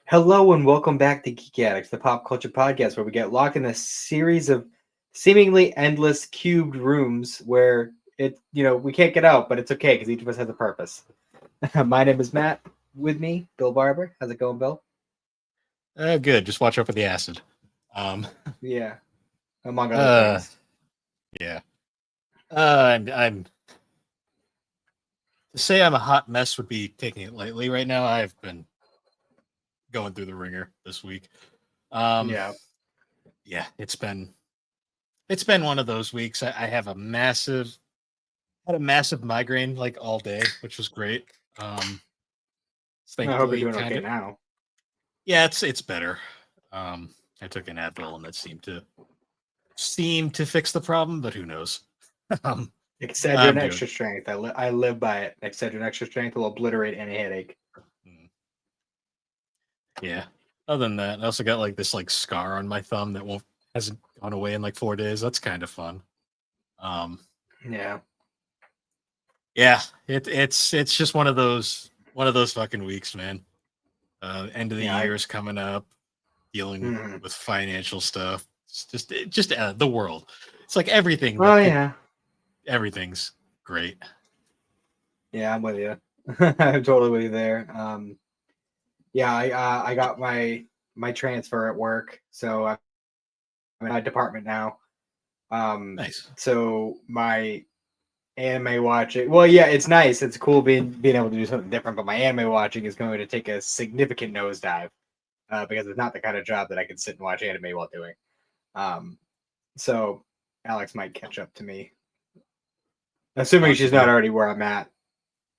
Hello and welcome back to Geek Addicts, the pop culture podcast where we get locked in a series of seemingly endless cubed rooms where we can't get out, but it's okay because each of us has a purpose. My name is Matt. With me, Bill Barber. How's it going, Bill? Good. Just watch out for the acid. Um, Yeah, among other uh, things. yeah. I'm to say I'm a hot mess would be taking it lightly right now. I've been going through the ringer this week. Um, Yeah. yeah, it's been one of those weeks. I have had a massive migraine like all day, which was great. I hope you're Thankfully, doing kind okay of now. yeah, it's better. I took an Advil and that seemed to fix the problem, but who knows? um, Excedrin I'm doing. extra strength. I live by it. Excedrin extra strength will obliterate any headache. Mm. Yeah. Other than that, I also got like this like scar on my thumb that won't hasn't gone away in like 4 days. That's kind of fun. Um, Yeah. yeah, it's just one of those fucking weeks, man. End of the Yeah. year is coming up, dealing Mhm. with financial stuff. It's just the world. It's like everything Oh that could yeah. everything's great. Yeah, I'm with you. I'm totally with you there. Yeah, I got my transfer at work, so I'm in my department now. Nice. So my anime watching, well, yeah, it's nice. It's cool being able to do something different, but my anime watching is going to take a significant nosedive because it's not the kind of job that I can sit and watch anime while doing. Um, so Alex might catch up to me, assuming she's not Possibly. already where I'm at,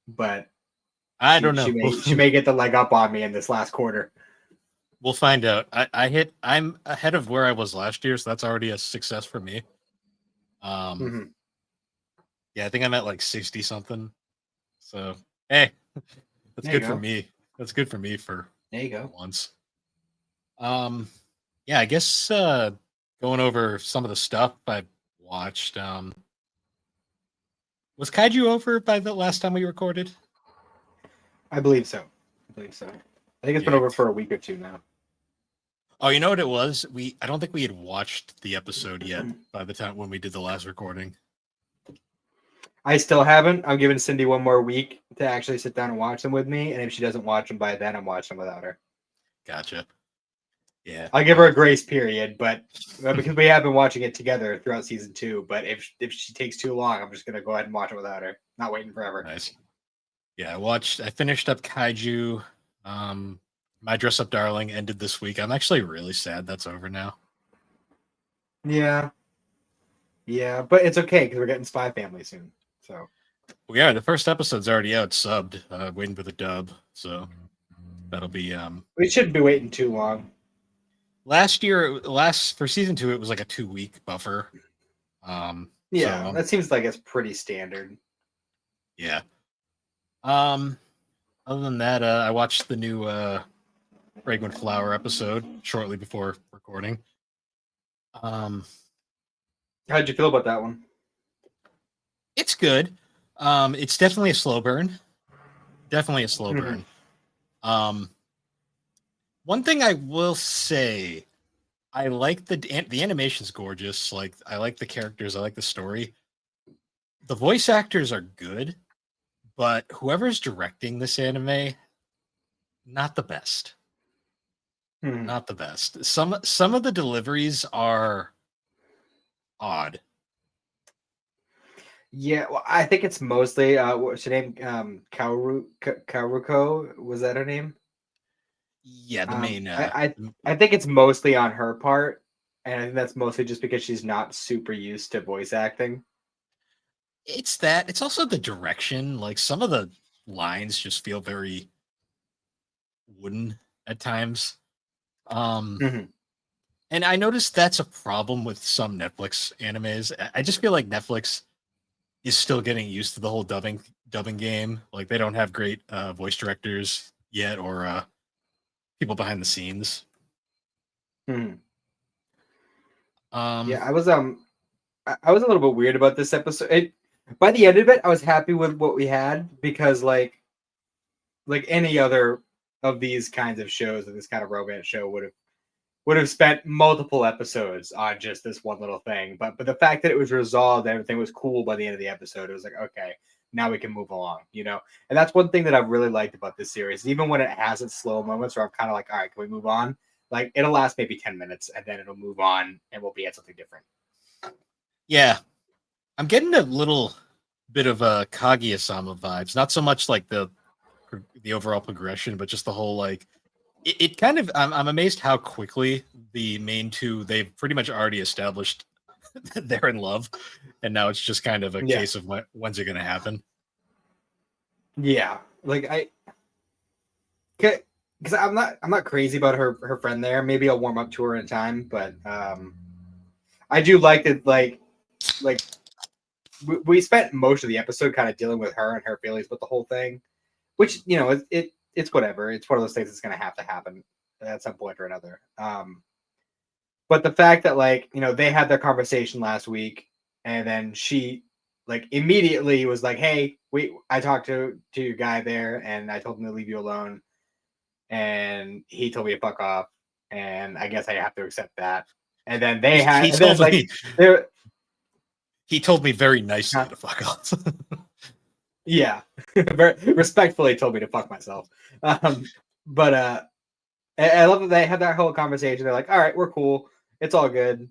but I she don't she know. may she may get the leg up on me in this last quarter. We'll find out. I'm ahead of where I was last year, so that's already a success for me. Um, Hmm. Yeah, I think I'm at like 60 something. So, hey, that's There you good for go. me. That's good for me There you for go. once. Um, yeah, I guess going over some of the stuff I watched. Was Kaiju over by the last time we recorded? I believe so. I believe so. I think it's been Yeah. over for a week or two now. Oh, you know what it was? I don't think we had watched the episode yet by the time when we did the last recording. I still haven't. I'm giving Cindy one more week to actually sit down and watch them with me, and if she doesn't watch them by then, I'm watching them without her. Gotcha. Yeah. I'll give her a grace period, but because we have been watching it together throughout season two. But if she takes too long, I'm just gonna go ahead and watch it without her. Not waiting forever. Nice. Yeah, I finished up Kaiju. My Dress Up Darling ended this week. I'm actually really sad that's over now. Yeah, yeah, but it's okay because we're getting Spy Family soon. So We are. The first episode's already out, subbed, waiting for the dub. So that'll be we shouldn't be waiting too long. last for season 2 it was like a 2 week buffer. So Yeah, that seems like it's pretty standard. yeah. Other than that, I watched the new Fragrant Flower episode shortly before recording. Um, How'd you feel about that one? it's good. It's definitely a slow burn. Definitely a slow Mm-hmm. burn. Um, one thing I will say, I like the animation's gorgeous. Like I like the characters, I like the story. The voice actors are good, but whoever's directing this anime, not the best. Mm-hmm. Not the best. Some of the deliveries are odd. Yeah, well, I think it's mostly what's her name? Karuko, was that her name? Yeah, the Um, main I, I I think it's mostly on her part, and I think that's mostly just because she's not super used to voice acting. it's that. It's also the direction. Like some of the lines just feel very wooden at times. Um Hmm. and I noticed that's a problem with some Netflix animes. I just feel like Netflix is still getting used to the whole dubbing game. Like they don't have great voice directors yet or people behind the scenes. Hmm. Um Yeah, I was a little bit weird about this episode. By the end of it, I was happy with what we had because like any other of these kinds of shows, of this kind of romance show, would have spent multiple episodes on just this one little thing. But the fact that it was resolved, and everything was cool by the end of the episode, it was like, okay, now we can move along, you know. And that's one thing that I've really liked about this series. Even when it has its slow moments where I'm kind of like, all right, can we move on? Like it'll last maybe 10 minutes and then it'll move on and we'll be at something different. Yeah, I'm getting a little bit of a Kaguya-sama vibes. Not so much like the overall progression, but just the whole like it kind of. I'm amazed how quickly the main two, they've pretty much already established that they're in love, and now it's just kind of a Yeah. case of when's it going to happen. Yeah, like because I'm not crazy about her friend there. Maybe I'll warm up to her in time, but I do like that. Like we spent most of the episode kind of dealing with her and her feelings with the whole thing, which you know it's whatever. It's one of those things that's going to have to happen at some point or another. But the fact that like you know they had their conversation last week, and then she like immediately was like, "Hey, I talked to your guy there, and I told him to leave you alone." And he told me to fuck off, and I guess I have to accept that. And then they had, He and then told it's like, me they're, he told me very nicely to fuck off. yeah, very respectfully told me to fuck myself. But I love that they had that whole conversation. They're like, all right, we're cool, it's all good.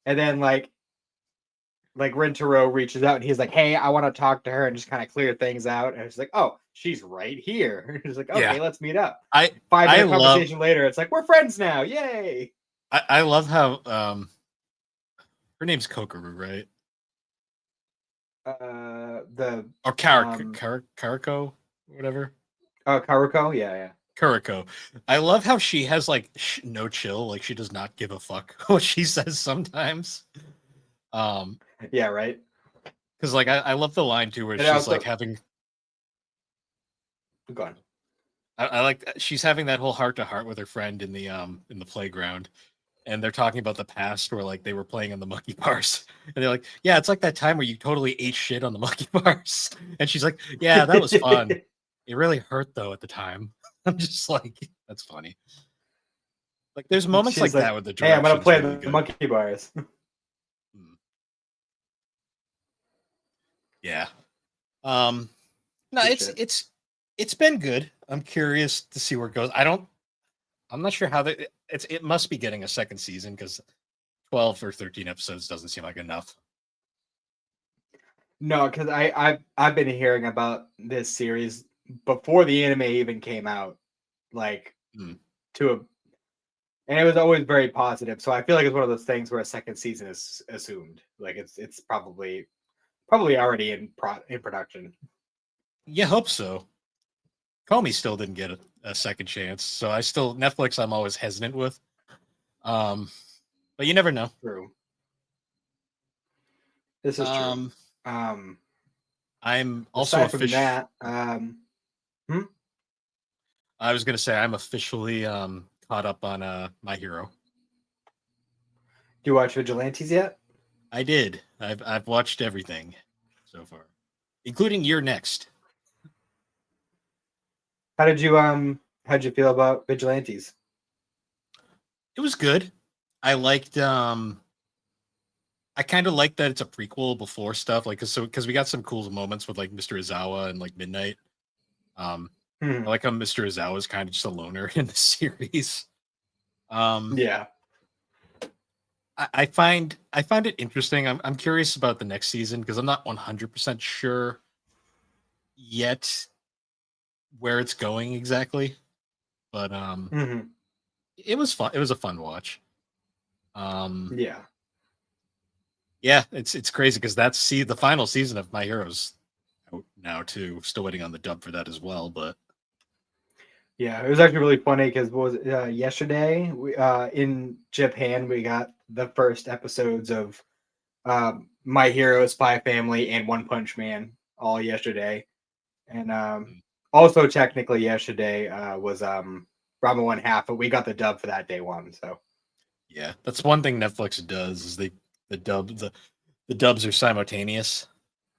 And then like Rentaro reaches out and he's like, hey, I want to talk to her and just kind of clear things out. And it's like, oh, she's right here. He's like, okay, Yeah. let's meet up. I 5 minute love conversation later, it's like we're friends now. Yay. I love how her name's Kokoru, right? The Or Karako, whatever. Karuko, yeah. Kuriko. I love how she has like no chill, like she does not give a fuck what she says sometimes. Yeah, right. Because like I love the line too where And she's also, like having. go on. I like she's having that whole heart to heart with her friend in the playground, and they're talking about the past where like they were playing on the monkey bars, and they're like, yeah, it's like that time where you totally ate shit on the monkey bars, and she's like, yeah, that was fun. It really hurt though at the time. I'm just like, that's funny. Like there's moments She's like like, that where the hey, I'm gonna direction's play really the good. monkey bars. Yeah. No, Good it's shit. it's been good. I'm curious to see where it goes. I'm not sure how it must be getting a second season because 12 or 13 episodes doesn't seem like enough. No, because I've been hearing about this series before the anime even came out, like to a, and it was always very positive. So I feel like it's one of those things where a second season is assumed. Like it's probably already in production. Yeah, hope so. Comey still didn't get a second chance, so I still Netflix. I'm always hesitant with, but you never know. True. This is true. I'm also Aside from that, I was gonna say I'm officially caught up on My Hero. do you watch Vigilantes yet? I did. I've watched everything so far, including You're Next. How'd you feel about Vigilantes? It was good. I liked I kind of like that it's a prequel before stuff like because we got some cool moments with like Mr. Izawa and like Midnight. I like how Mr. Izawa is kind of just a loner in the series. Yeah. I find it interesting. I'm curious about the next season because I'm not 100% sure yet where it's going exactly. But it was fun. It was a fun watch. Yeah. Yeah, it's crazy because that's the final season of My Heroes out now too. Still waiting on the dub for that as well, but Yeah, it was actually really funny because was yesterday in Japan we got the first episodes of My Hero, Spy Family, and One Punch Man all yesterday, and also technically yesterday was Rama One Half, but we got the dub for that day one. So yeah, that's one thing Netflix does is the dubs are simultaneous.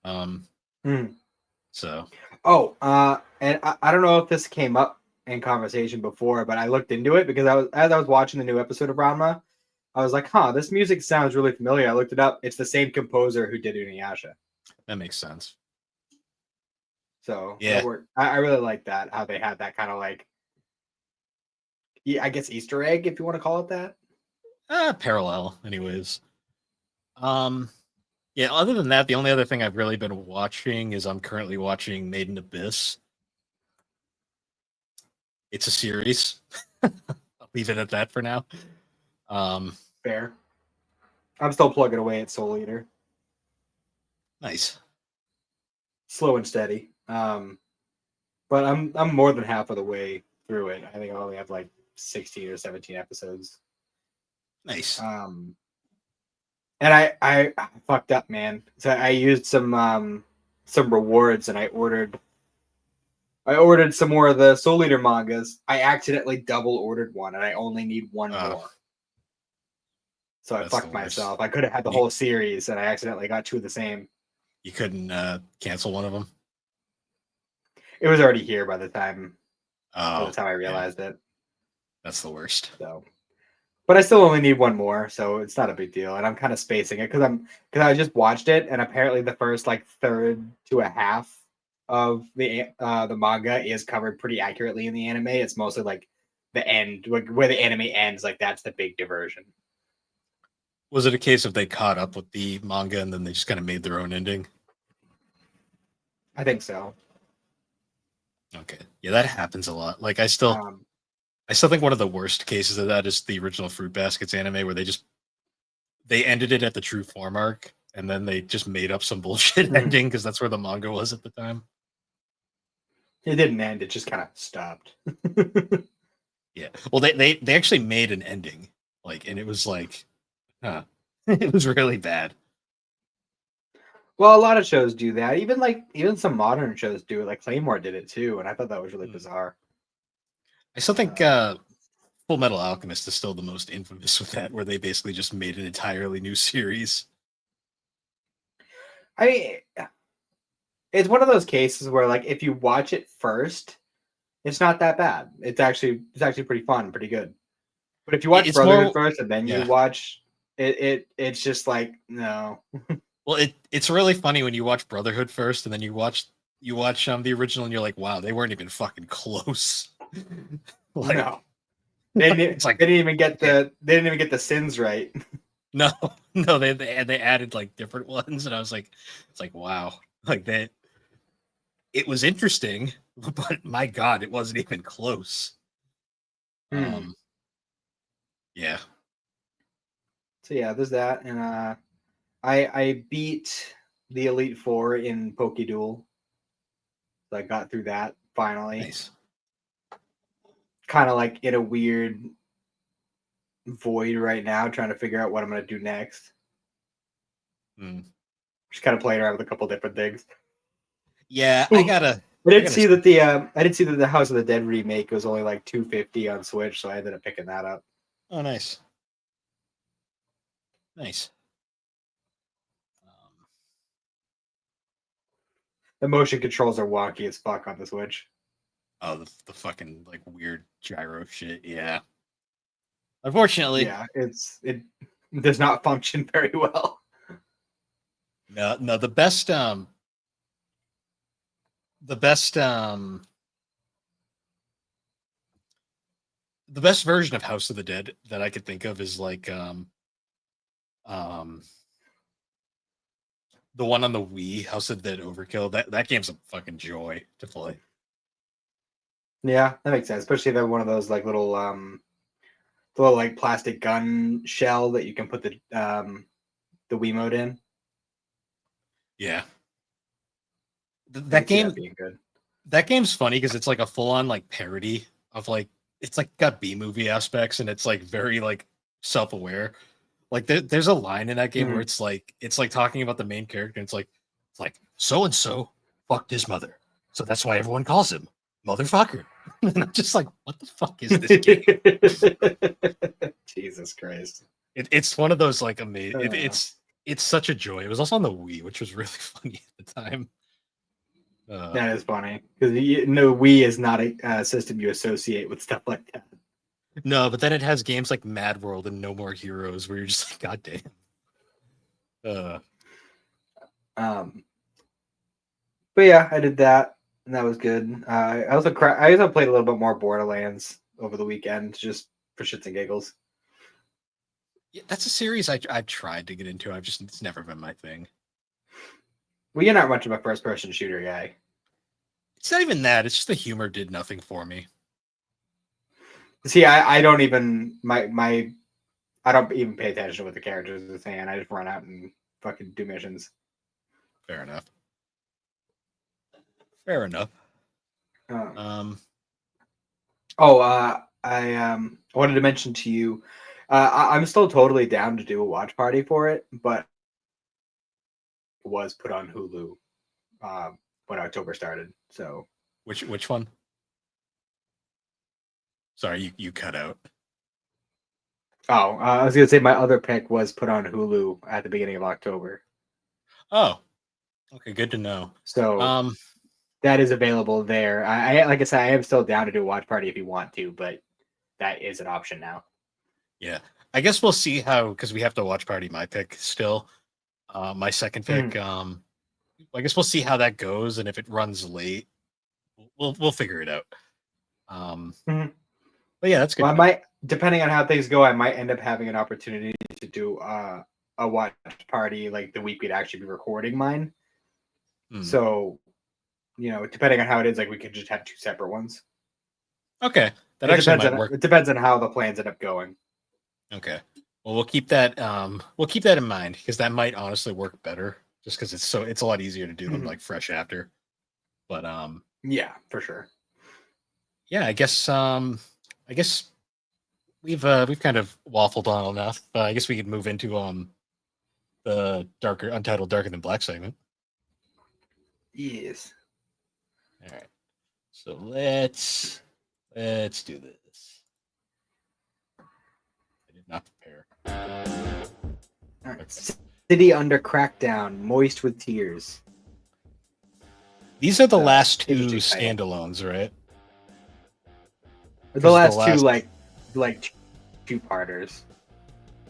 So and I don't know if this came up in conversation before, but I looked into it because as I was watching the new episode of Ranma, I was like, huh, this music sounds really familiar. I looked it up. It's the same composer who did Inuyasha. That makes sense. So it Yeah. worked. I really like that, how they had that kind of like, I guess Easter egg, if you want to call it that. Parallel, anyways. Yeah, other than that, the only other thing I've really been watching is I'm currently watching Made in Abyss. It's a series. I'll leave it at that for now. Fair. I'm still plugging away at Soul Eater. Nice. Slow and steady. But I'm more than half of the way through it. I think I only have like 16 or 17 episodes. Nice. And I fucked up, man. So I used some rewards and I ordered some more of the Soul Eater mangas. I accidentally double ordered one and I only need one more. So I fucked myself. I could have had the whole series and I accidentally got two of the same. You couldn't cancel one of them? It was already here by the time I realized it. That's the worst. So, but I still only need one more, so it's not a big deal. And I'm kind of spacing it because I just watched it, and apparently the first like third to a half of the manga is covered pretty accurately in the anime. It's mostly like the end, like where the anime ends, like that's the big diversion. Was it a case of they caught up with the manga and then they just kind of made their own ending? I think so. Okay. Yeah, that happens a lot. Like I still think one of the worst cases of that is the original Fruit Baskets anime where they ended it at the true form arc and then they just made up some bullshit ending because that's where the manga was at the time. It didn't end, it just kind of stopped. Yeah. Well, they actually made an ending. Like, and it was like, it was really bad. Well, a lot of shows do that. Even some modern shows do it. Like Claymore did it too, and I thought that was really bizarre. I still think Full Metal Alchemist is still the most infamous with that, where they basically just made an entirely new series. I mean, it's one of those cases where, like, if you watch it first, it's not that bad. It's actually pretty fun, pretty good. But if you watch Brotherhood first and then you watch it's just like no. Well, it's really funny when you watch Brotherhood first and then you watch the original and you're like, wow, they weren't even fucking close. Like, no. They didn't even get the sins right. No, they added like different ones, and I was like, it's like wow, like that. It was interesting, but my God, it wasn't even close. Yeah. So yeah, there's that, and I beat the Elite Four in Pokéduel. So I got through that finally. Nice. Kind of like in a weird void right now, trying to figure out what I'm gonna do next. Just kind of playing around with a couple different things. Yeah, I didn't see that the House of the Dead remake was only like $250 on Switch, so I ended up picking that up. Oh, nice. Nice. The motion controls are wonky as fuck on the Switch. Oh, the fucking like weird gyro shit. Yeah. Unfortunately. Yeah, it does not function very well. No, the best version of House of the Dead that I could think of is like the one on the Wii, House of the Dead Overkill. That game's a fucking joy to play. Yeah, that makes sense. Especially if they have one of those like little like plastic gun shell that you can put the Wiimote in. Yeah. That game being good. That game's funny because it's like a full-on like parody of like it's like got B-movie aspects and it's like very like self-aware. Like there's a line in that game where it's like talking about the main character and it's like so and so fucked his mother. So that's why everyone calls him motherfucker. And I'm just like, what the fuck is this game? Jesus Christ. It's one of those like amazing it's such a joy. It was also on the Wii, which was really funny at the time. That is funny because Wii is not a system you associate with stuff like that. No, but then it has games like Mad World and No More Heroes where you're just like, God damn. But yeah, I did that, and that was good. I also played a little bit more Borderlands over the weekend, just for shits and giggles. Yeah, that's a series I've tried to get into. It's never been my thing. Well, you're not much of a first-person shooter guy. It's not even that. It's just the humor did nothing for me. See, I don't even I don't even pay attention to what the characters are saying. I just run out and fucking do missions. Fair enough. Fair enough. I wanted to mention to you, I'm still totally down to do a watch party for it, but it was put on Hulu when October started. So which one? Sorry, you cut out. Oh, I was gonna say my other pick was put on Hulu at the beginning of October. Oh, okay, good to know. So that is available there. I like I said, I am still down to do a watch party if you want to, but that is an option now. Yeah, I guess we'll see how, because we have to watch party my pick still. My second pick. I guess we'll see how that goes, and if it runs late, we'll figure it out. But yeah, that's good. Well, I might, depending on how things go, I might end up having an opportunity to do a watch party like the week we'd actually be recording mine. So, depending on how it is, like we could just have two separate ones. Okay, that actually might work. It depends on how the plans end up going. Okay, well we'll keep that in mind, because that might honestly work better, just because it's a lot easier to do them like fresh after. But yeah, for sure. Yeah, I guess we've kind of waffled on enough. I guess we could move into the Untitled Darker Than Black segment. Yes. All right. So let's do this. I did not prepare. All right. Okay. City under crackdown, moist with tears. These are the last two standalones, right? The last two like two-parters.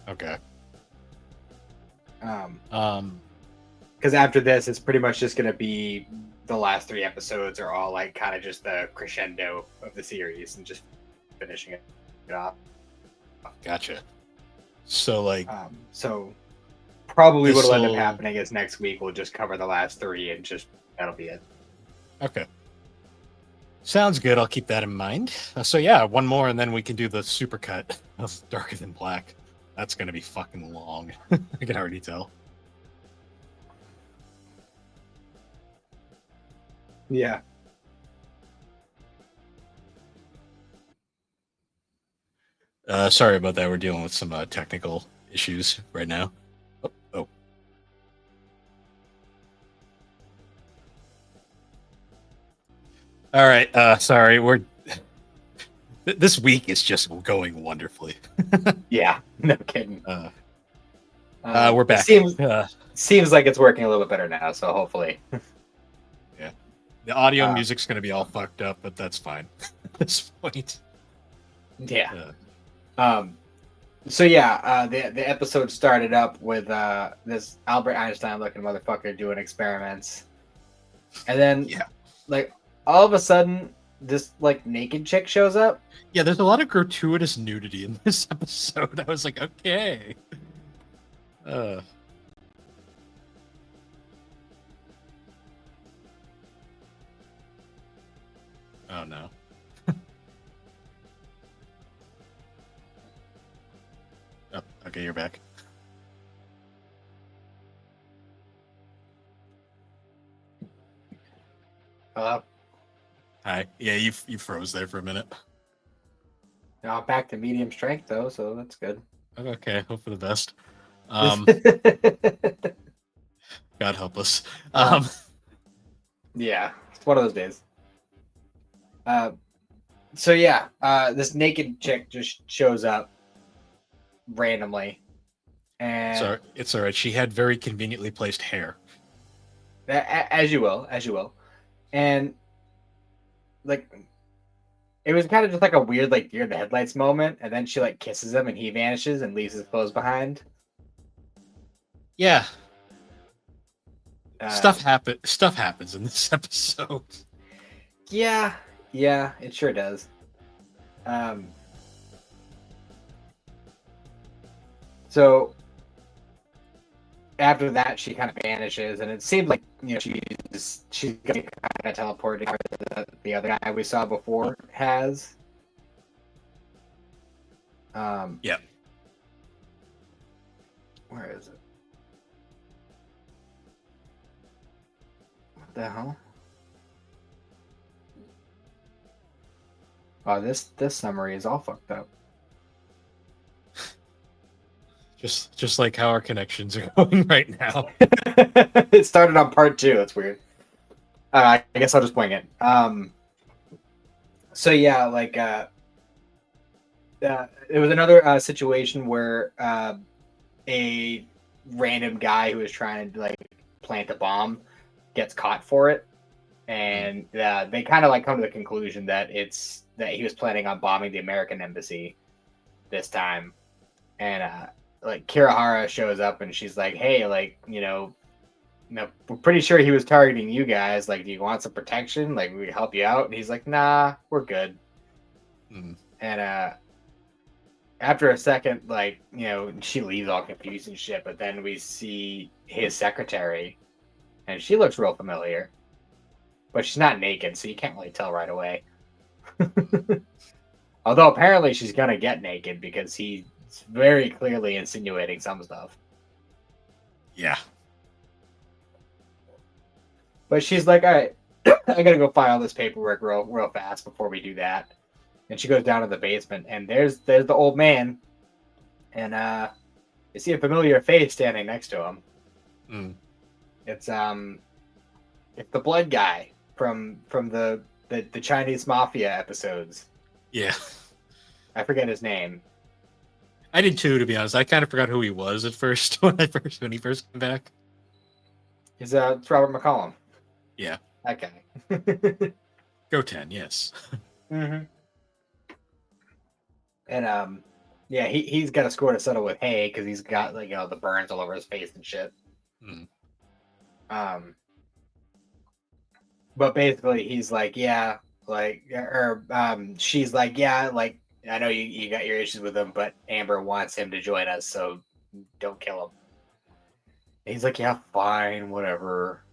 Okay. Because after this, it's pretty much just going to be the last three episodes are all like kind of just the crescendo of the series and just finishing it off. Gotcha. So like, so probably what'll end up happening is next week we'll just cover the last three and just that'll be it. Okay. Sounds good. I'll keep that in mind. So yeah, one more and then we can do the supercut of Darker Than Black. That's going to be fucking long. I can already tell. Yeah. Sorry about that. We're dealing with some technical issues right now. Oh. All right. Sorry. This week is just going wonderfully. Yeah. No kidding. We're back. Seems like it's working a little bit better now. So hopefully. Yeah. The audio and music's going to be all fucked up, but that's fine at this point. Yeah. So yeah, the episode started up with this Albert Einstein looking motherfucker doing experiments, and then like all of a sudden this like naked chick shows up. Yeah, there's a lot of gratuitous nudity in this episode. I was like, okay. Oh no. Oh, okay, you're back. Hello. Hi. Yeah, you froze there for a minute. Now back to medium strength though, so that's good. Okay, hope for the best. God help us. Yeah, it's one of those days. So yeah, this naked chick just shows up randomly, and sorry, it's all right. She had very conveniently placed hair. As you will. And like it was kind of just like a weird like deer in the headlights moment, and then she like kisses him and he vanishes and leaves his clothes behind. Yeah. Uh, Stuff happens in this episode. yeah, yeah, it sure does. Um, so after that, she kind of vanishes, and it seemed like she's gonna be kind of teleporting where the other guy we saw before has. Yeah. Where is it? What the hell? Oh, this summary is all fucked up. Just like how our connections are going right now. It started on part 2. That's weird. I guess I'll just wing it. So yeah, like it was another situation where a random guy who was trying to like plant a bomb gets caught for it, and they kind of like come to the conclusion that it's that he was planning on bombing the American embassy this time, and like Kirihara shows up and she's like, "Hey, like no, we're pretty sure he was targeting you guys. Like, do you want some protection? Like, we can help you out." And he's like, "Nah, we're good." Mm. And after a second, like, she leaves all confused and shit. But then we see his secretary, and she looks real familiar, but she's not naked, so you can't really tell right away. Although apparently she's gonna get naked because he's very clearly insinuating some stuff. Yeah. But she's like, "All right, I gotta go file this paperwork real fast before we do that." And she goes down to the basement, and there's the old man, and you see a familiar face standing next to him. Mm. It's the blood guy from the Chinese mafia episodes. Yeah. I forget his name. I did too, to be honest. I kind of forgot who he was at first when he first came back. It's Robert McCollum. Yeah. That guy. Go 10, yes. Mm-hmm. And yeah, he's got a score to settle with Hay because he's got like the burns all over his face and shit. Mm. But basically he's like, yeah, like, or she's like, yeah, like, I know you got your issues with him, but Amber wants him to join us, so don't kill him. And he's like, yeah, fine, whatever.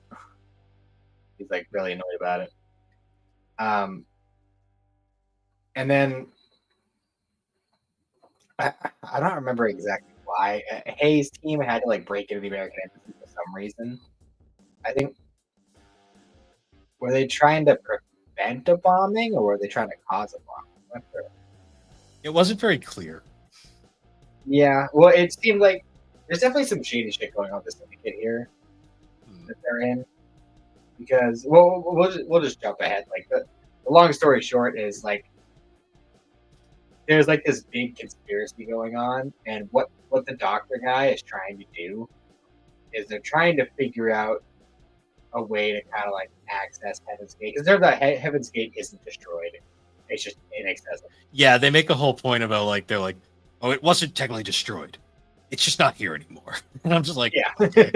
He's like really annoyed about it. And then I don't remember exactly why Hayes' team had to like break into the American embassy for some reason. I think were they trying to prevent a bombing or were they trying to cause a bombing? I'm not sure. It wasn't very clear. Yeah, well, it seemed like there's definitely some shady shit going on with the syndicate here that they're in. Because we'll just jump ahead. Like the long story short is like there's like this big conspiracy going on, and what the doctor guy is trying to do is they're trying to figure out a way to kind of like access Heaven's Gate because Heaven's Gate isn't destroyed; it's just inaccessible. Yeah, they make a whole point about like they're like, oh, it wasn't technically destroyed. It's just not here anymore. And I'm just like, Yeah, okay.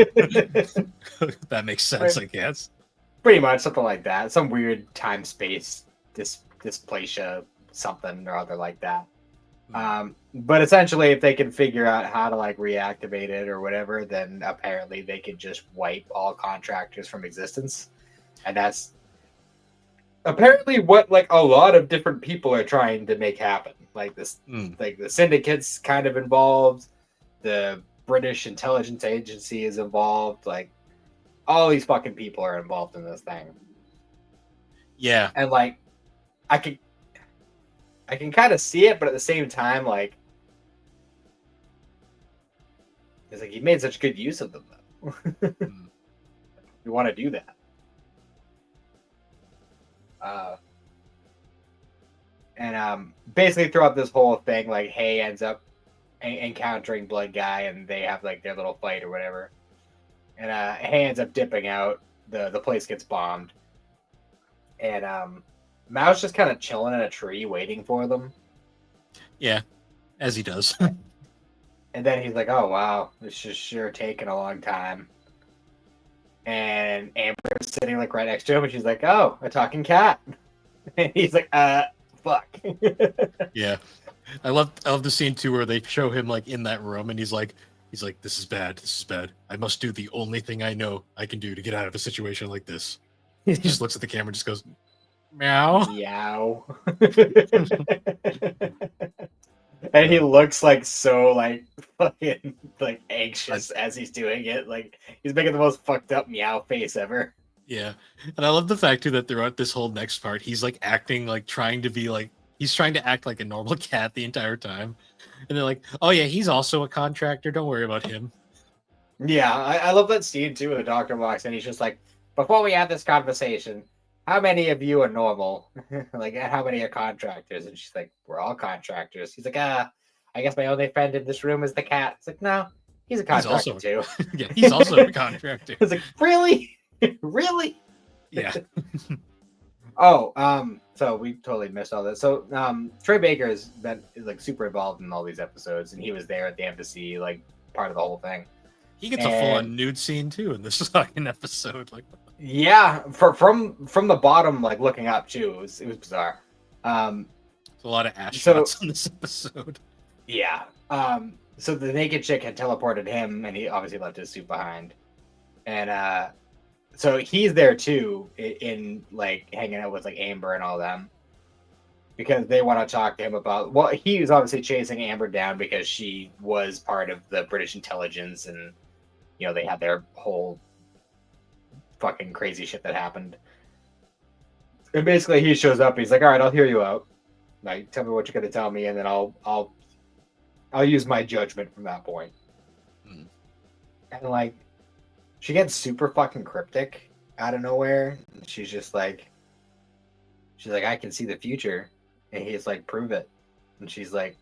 That makes sense, I guess. Pretty much something like that. Some weird time space dysplasia, something or other like that. But essentially, if they can figure out how to like reactivate it or whatever, then apparently they could just wipe all contractors from existence, and that's apparently what like a lot of different people are trying to make happen. Like this, like the syndicate's kind of involved, the British intelligence agency is involved, like all these fucking people are involved in this thing. Yeah, and like I can kind of see it, but at the same time, like it's like he made such good use of them, though. You want to do that. And basically throughout this whole thing, like Hay ends up encountering Blood Guy, and they have like their little fight or whatever. And Hay ends up dipping out. The place gets bombed. and Mao's just kind of chilling in a tree waiting for them. Yeah, as he does. And then he's like, "Oh wow, this is sure taking a long time." And Amber is sitting like right next to him, and she's like, "Oh, a talking cat." And he's like, fuck." Yeah, I love the scene too where they show him like in that room, and he's like, "This is bad. This is bad. I must do the only thing I know I can do to get out of a situation like this." He just looks at the camera, and just goes, "Meow." Meow. And he looks like so like fucking like anxious as he's doing it. Like he's making the most fucked up meow face ever. Yeah, and I love the fact too that throughout this whole next part, he's like acting like trying to be like he's trying to act like a normal cat the entire time, and they're like, "Oh yeah, he's also a contractor. Don't worry about him." Yeah, I love that scene too. The doctor walks in. He's just like, "Before we have this conversation, how many of you are normal? Like, and how many are contractors?" And she's like, "We're all contractors." He's like, I guess my only friend in this room is the cat." It's like, "No, he's a He's contractor also too." yeah, he's also a contractor. It's like, really, really? Yeah, Oh, so we totally missed all this. So, Troy Baker's been like super involved in all these episodes, and he was there at the embassy, like part of the whole thing. he gets a And full-on nude scene too in this fucking episode. Like, yeah, from the bottom, like looking up too, it was bizarre. there's a lot of ass So shots in this episode. yeah, so the naked chick had teleported him, and he obviously left his suit behind, and so he's there too, in like hanging out with like Amber and all them, because they want to talk to him about. Well, he was obviously chasing Amber down because she was part of the British intelligence, and you know they had their whole fucking crazy shit that happened. And basically, he shows up. He's like, "All right, I'll hear you out. Like, tell me what you're gonna tell me, and then I'll use my judgment from that point." Hmm. And like, she gets super fucking cryptic out of nowhere. She's just like, "I can see the future," and he's like, "Prove it." And she's like,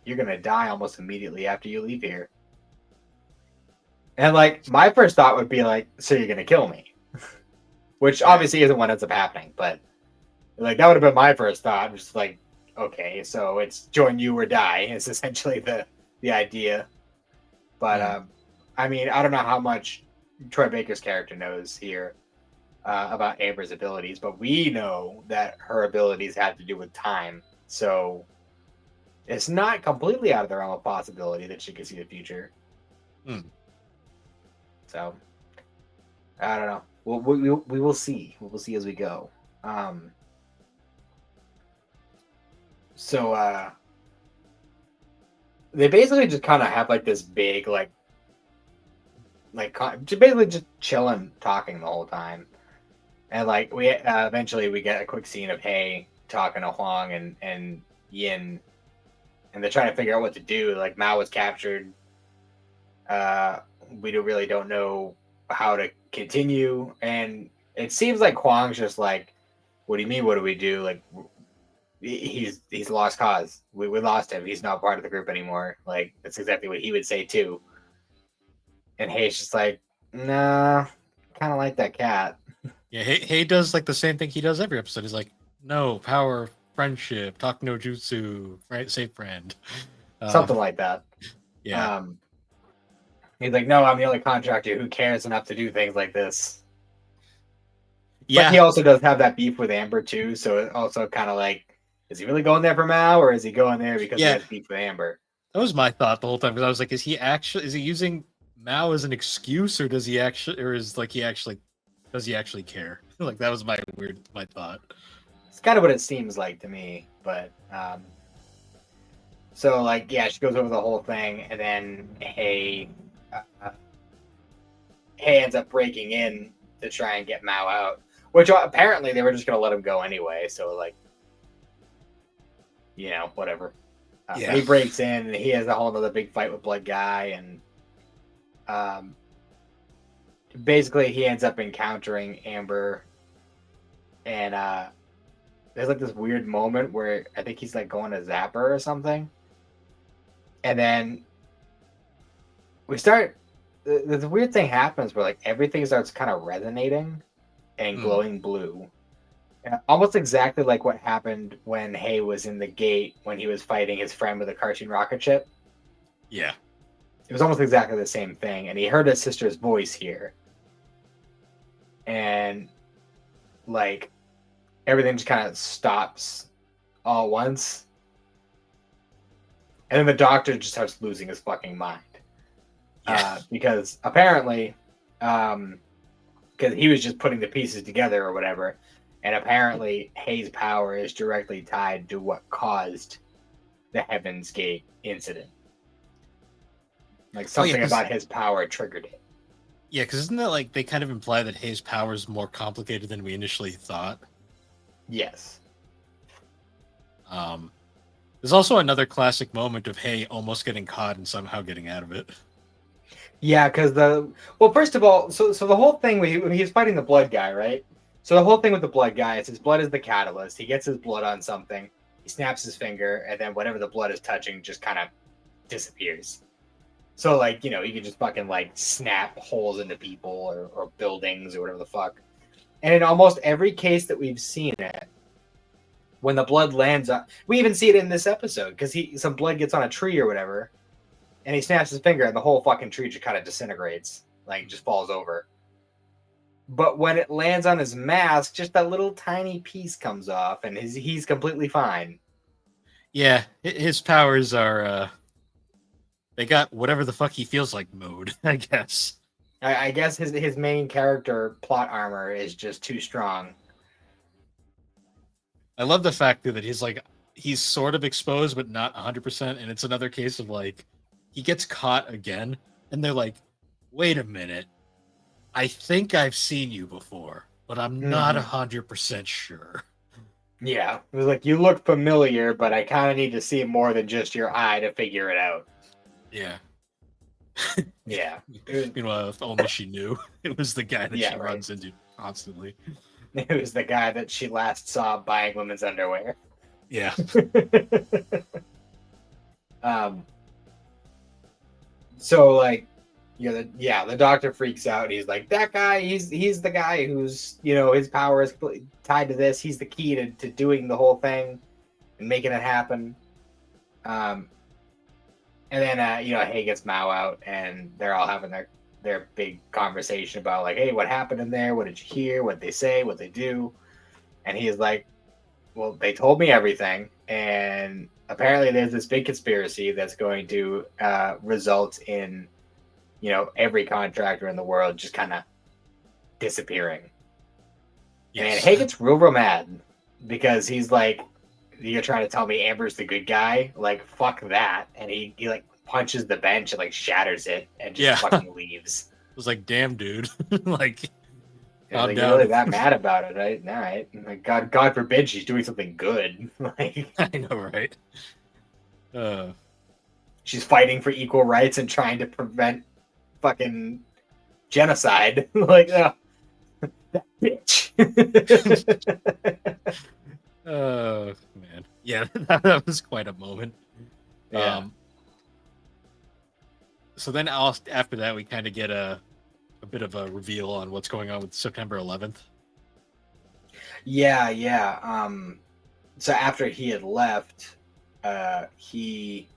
"You're gonna die almost immediately after you leave here." And like, my first thought would be like, "So you're gonna kill me?" Which obviously isn't what ends up happening, but like that would have been my first thought. Just like, okay, so it's join you or die is essentially the idea. But I mean, I don't know how much Troy Baker's character knows here about Amber's abilities, but we know that her abilities had to do with time. So it's not completely out of the realm of possibility that she could see the future. Hmm. So I don't know. We will see. We will see as we go. So they basically just kind of have like this big basically just chilling, talking the whole time, and like we eventually we get a quick scene of Hay talking to Huang and Yin, and they're trying to figure out what to do. Like Mao was captured. We really don't know how to continue, and it seems like Huang's just like, "What do you mean? What do we do? Like, he's lost cause. We lost him. He's not part of the group anymore." Like that's exactly what he would say too. And Hay's just like, "Nah, kind of like that cat." Yeah, Hay does like the same thing he does every episode. He's like, "No power, friendship, talk no jutsu, right? Safe friend." Something like that. Yeah, He's like, "No, I'm the only contractor who cares enough to do things like this." But yeah, he also does have that beef with Amber too, so it also kind of like, is he really going there for Mao, or is he going there because he yeah. has beef with Amber? That was my thought the whole time because I was like, is he using Mao as an excuse, or does he actually, or is like does he actually care? Like that was my thought. It's kind of what it seems like to me. But so like, yeah, she goes over the whole thing, and then Hay ends up breaking in to try and get Mao out, which apparently they were just gonna let him go anyway. So like, you know, whatever. Yeah. But he breaks in, and he has a whole other big fight with Blood Guy, and basically he ends up encountering Amber, and there's like this weird moment where I think he's like going to Zapper or something, and then we start. The weird thing happens where like everything starts kind of resonating and glowing blue, Yeah, almost exactly like what happened when Hay was in the gate when he was fighting his friend with a cartoon rocket ship. Yeah. It was almost exactly the same thing, and he heard his sister's voice here, and like everything just kind of stops all at once, and then the doctor just starts losing his fucking mind. Yeah. Because apparently, because he was just putting the pieces together or whatever, and apparently Hay's power is directly tied to what caused the Heaven's Gate incident. Like Oh yeah, something about his power triggered it. yeah, because isn't that like they kind of imply that Hayes' power is more complicated than we initially thought? Yes. There's also another classic moment of Hay almost getting caught and somehow getting out of it. Yeah, because first of all, so the whole thing when he's fighting the blood guy, right? So the whole thing with the blood guy is his blood is the catalyst. He gets his blood on something, he snaps his finger, and then whatever the blood is touching just kind of disappears. So like you can just fucking like snap holes into people or buildings or whatever the fuck. And in almost every case that we've seen it, when the blood lands on, we even see it in this episode because some blood gets on a tree or whatever, and he snaps his finger and the whole fucking tree just kind of disintegrates, like just falls over. But when it lands on his mask, just that little tiny piece comes off, and he's completely fine. Yeah, his powers are they got whatever the fuck he feels like mode, I guess. I guess his main character plot armor is just too strong. I love the fact that he's sort of exposed but not 100%, and it's another case of like he gets caught again, and they're like, "Wait a minute, I think I've seen you before, but I'm not 100% sure." Yeah, it was like you look familiar, but I kind of need to see more than just your eye to figure it out. Yeah. Yeah. Meanwhile, if only she knew, it was the guy that she runs into constantly. It was the guy that she last saw buying women's underwear. Yeah. So like, the doctor freaks out. He's like, that guy, he's the guy who's his power is tied to this. He's the key to doing the whole thing and making it happen. And then Hay gets Mao out, and they're all having their big conversation about like, hey, what happened in there? What did you hear? What they say? What they do? And he's like, well, they told me everything, and apparently there's this big conspiracy that's going to result in every contractor in the world just kind of disappearing. Yes. And Hay gets real mad because he's like, you're trying to tell me Amber's the good guy? Like, fuck that. And he like punches the bench and like shatters it and just fucking leaves. It was like, damn, dude. like, you're really that mad about it, right? All right. Like, God forbid she's doing something good. Like, I know, right? She's fighting for equal rights and trying to prevent fucking genocide. Like, that bitch. Oh man, yeah, that was quite a moment. Yeah. So then after that, we kind of get a bit of a reveal on what's going on with September 11th. Yeah. So after he had left, he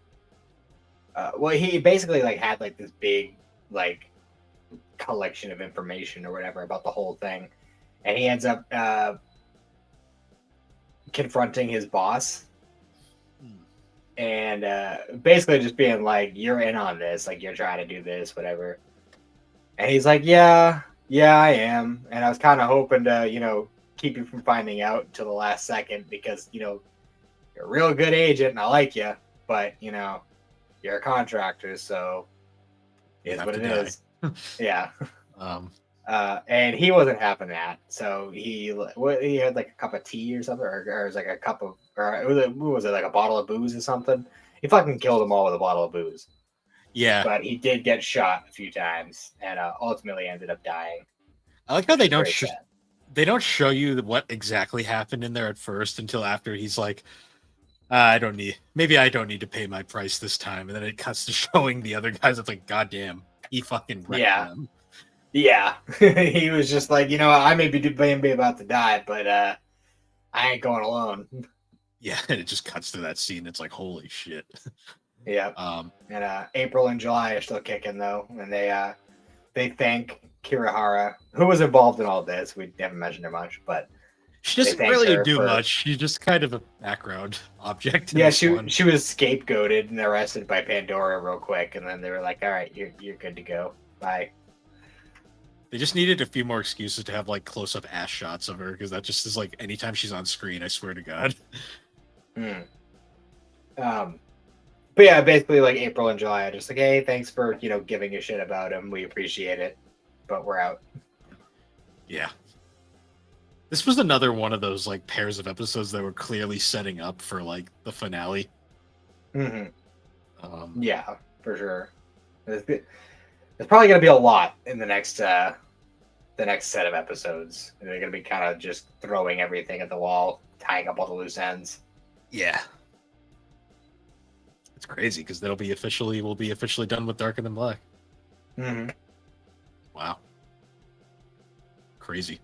basically like had like this big like collection of information or whatever about the whole thing, and he ends up confronting his boss and basically just being like, you're in on this, like you're trying to do this, whatever. And he's like, yeah, I am, and I was kind of hoping to keep you from finding out until the last second because you're a real good agent and I like you, but you're a contractor, so it's what it is. Yeah. And he wasn't having that, so he had like a cup of tea or something, or it was like a cup of, or what was it, like a bottle of booze or something? He fucking killed them all with a bottle of booze. Yeah, but he did get shot a few times, and ultimately ended up dying. I like how they don't show you what exactly happened in there at first until after he's like, I don't need to pay my price this time, and then it cuts to showing the other guys. It's like, goddamn, he fucking wrecked them. Yeah, he was just like, I may be about to die, but I ain't going alone. Yeah, and it just cuts to that scene. It's like, holy shit. Yeah. Um, And April and July are still kicking though, and they thank Kirihara, who was involved in all this. We haven't mentioned her much, but she they doesn't thank really her do for. much. She's just kind of a background object in Yeah, this she one. she was scapegoated and arrested by Pandora real quick, and then they were like, "All right, you're good to go. Bye." They just needed a few more excuses to have like close up ass shots of her because that just is like anytime she's on screen, I swear to God. Hmm. Um, but yeah, basically like April and July are just like, "Hey, thanks for giving a shit about him. We appreciate it, but we're out." Yeah. This was another one of those like pairs of episodes that were clearly setting up for like the finale. Hmm. Um, Yeah, for sure. There's probably gonna be a lot in the next set of episodes. They're gonna be kind of just throwing everything at the wall, tying up all the loose ends. yeah, it's crazy because we'll be officially done with Darker Than Black. Hmm. Wow, crazy.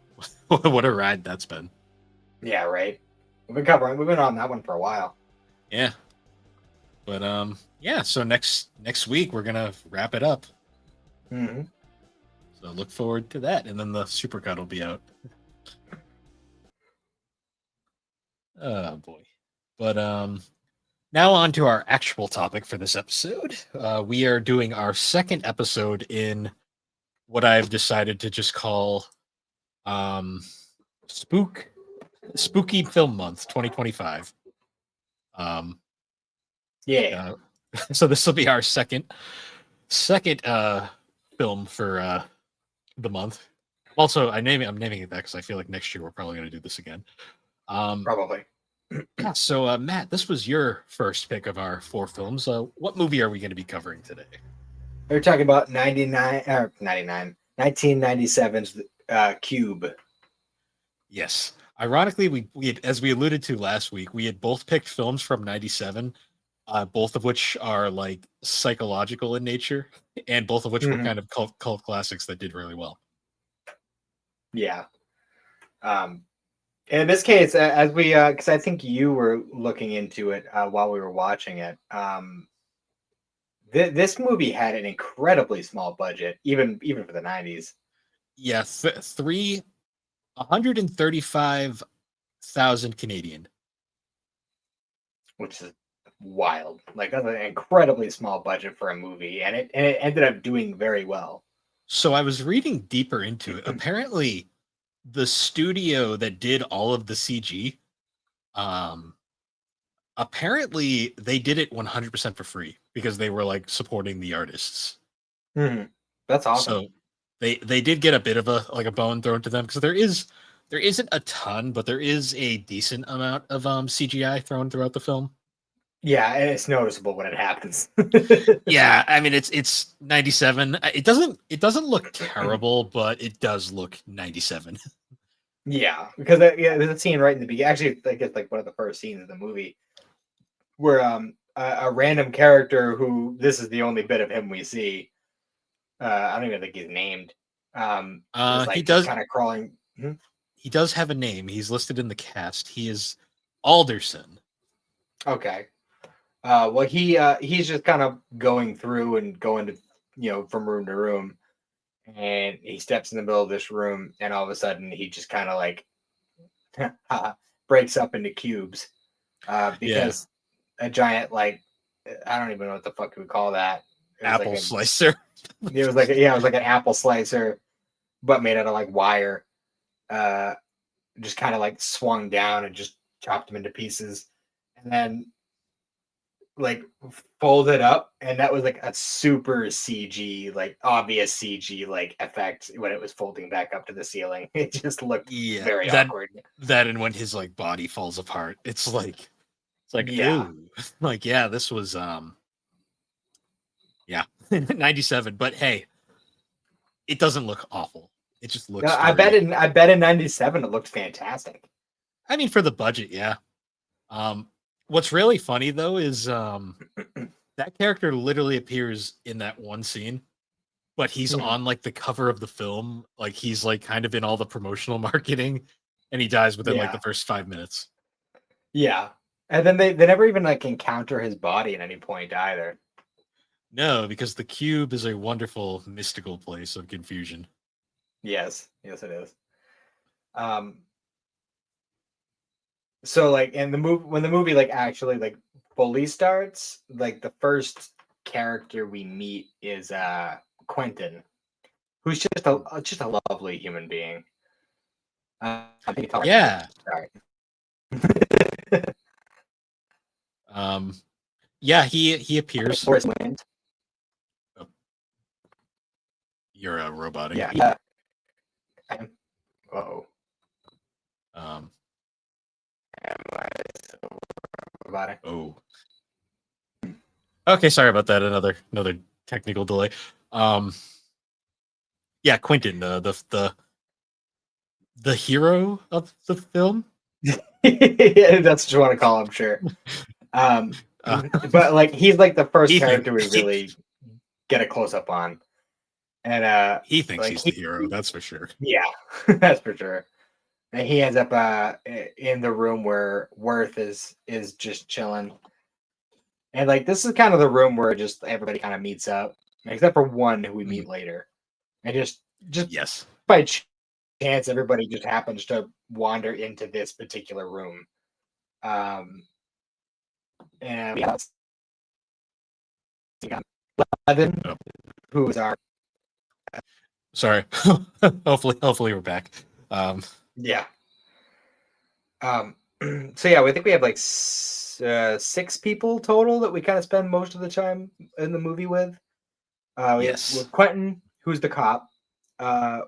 What a ride that's been. Yeah, right. We've been on that one for a while. Yeah, but yeah. So next week we're gonna wrap it up. Hmm. So look forward to that, and then the supercut will be out. Oh boy, but now on to our actual topic for this episode. We are doing our second episode in what I've decided to just call um spook spooky film month 2025. Um Yeah. uh, so this will be our second film for the month. Also, I'm naming it that because I feel like next year we're probably going to do this again. Um, Probably. yeah. So Matt, this was your first pick of our four films. What movie are we going to be covering today? We're talking about 1997's Cube. Yes. Ironically, we had, as we alluded to last week, we had both picked films from '97, both of which are like psychological in nature, and both of which were Hmm. kind of cult classics that did really well. Yeah. Um, in this case, as we, because I think you were looking into it while we were watching it. This movie had an incredibly small budget, even for the 90s, Yeah, 135,000 Canadian. which is wild. Like that's an incredibly small budget for a movie, and it ended up doing very well. So I was reading deeper into it. Apparently, the studio that did all of the CG, um, apparently they did it 100% for free because they were like supporting the artists. Hmm. That's awesome. So they did get a bit of a like a bone thrown to them because there isn't a ton, but there is a decent amount of CGI thrown throughout the film. Yeah, and it's noticeable when it happens. Yeah, I mean it's 97. It doesn't look terrible, but it does look 97. Yeah, because yeah, there's a scene right in the beginning. Actually, I think it's like one of the first scenes of the movie where a random character who this is the only bit of him we see. I don't even think he's named. Is He like just does kind of crawling. Hmm? he does have a name. He's listed in the cast. He is Alderson. Okay. Well, he's just kind of going through and going to from room to room, and he steps in the middle of this room, and all of a sudden he just kind of like breaks up into cubes Yeah, because a giant like I don't even know what the fuck we call that. It was like apple slicer. it was like an apple slicer, but made out of like wire. Uh, just kind of like swung down and just chopped him into pieces, and then like folded up, and that was like a super CG, like obvious CG like effect when it was folding back up to the ceiling. It just looked Yeah, very awkward. that and when his like body falls apart, it's like Yeah. ooh, like yeah, this was yeah 97. But hey, it doesn't look awful. It just No, looks very. I bet in '97 it looked fantastic. I mean, for the budget, yeah. Um, what's really funny though is that character literally appears in that one scene, but he's Mhm. on like the cover of the film, like he's like kind of in all the promotional marketing, and he dies within like Yeah. the first 5 minutes. Yeah. And then they never even like encounter his body at any point either. No, because the cube is a wonderful mystical place of confusion. Yes. Yes, it is. Um, so like in the movie, when the movie like actually like fully starts, like the first character we meet is Quentin, who's just a lovely human being. Yeah. Sorry. Um, yeah, he appears. Forest Wind. Oh, you're robotic. Yeah. Yeah. Whoa. Um, Robotic. oh. Okay, sorry about that. Another technical delay. Yeah, Quentin, the hero of the film. Yeah, that's what you want to call him, sure. But like he's like the first character we really get a close up on, and he thinks like he's the hero. That's for sure. yeah, that's for sure. And he ends up in the room where Worth is just chilling, and like this is kind of the room where just everybody kind of meets up, except for one who we meet later, and just Yes. by chance everybody just happens to wander into this particular room. And we got 11, Oh. who is our Sorry. hopefully we're back. yeah. So yeah, we think we have like 6 people total that we kind of spend most of the time in the movie with. Yes. With Quentin, who's the cop.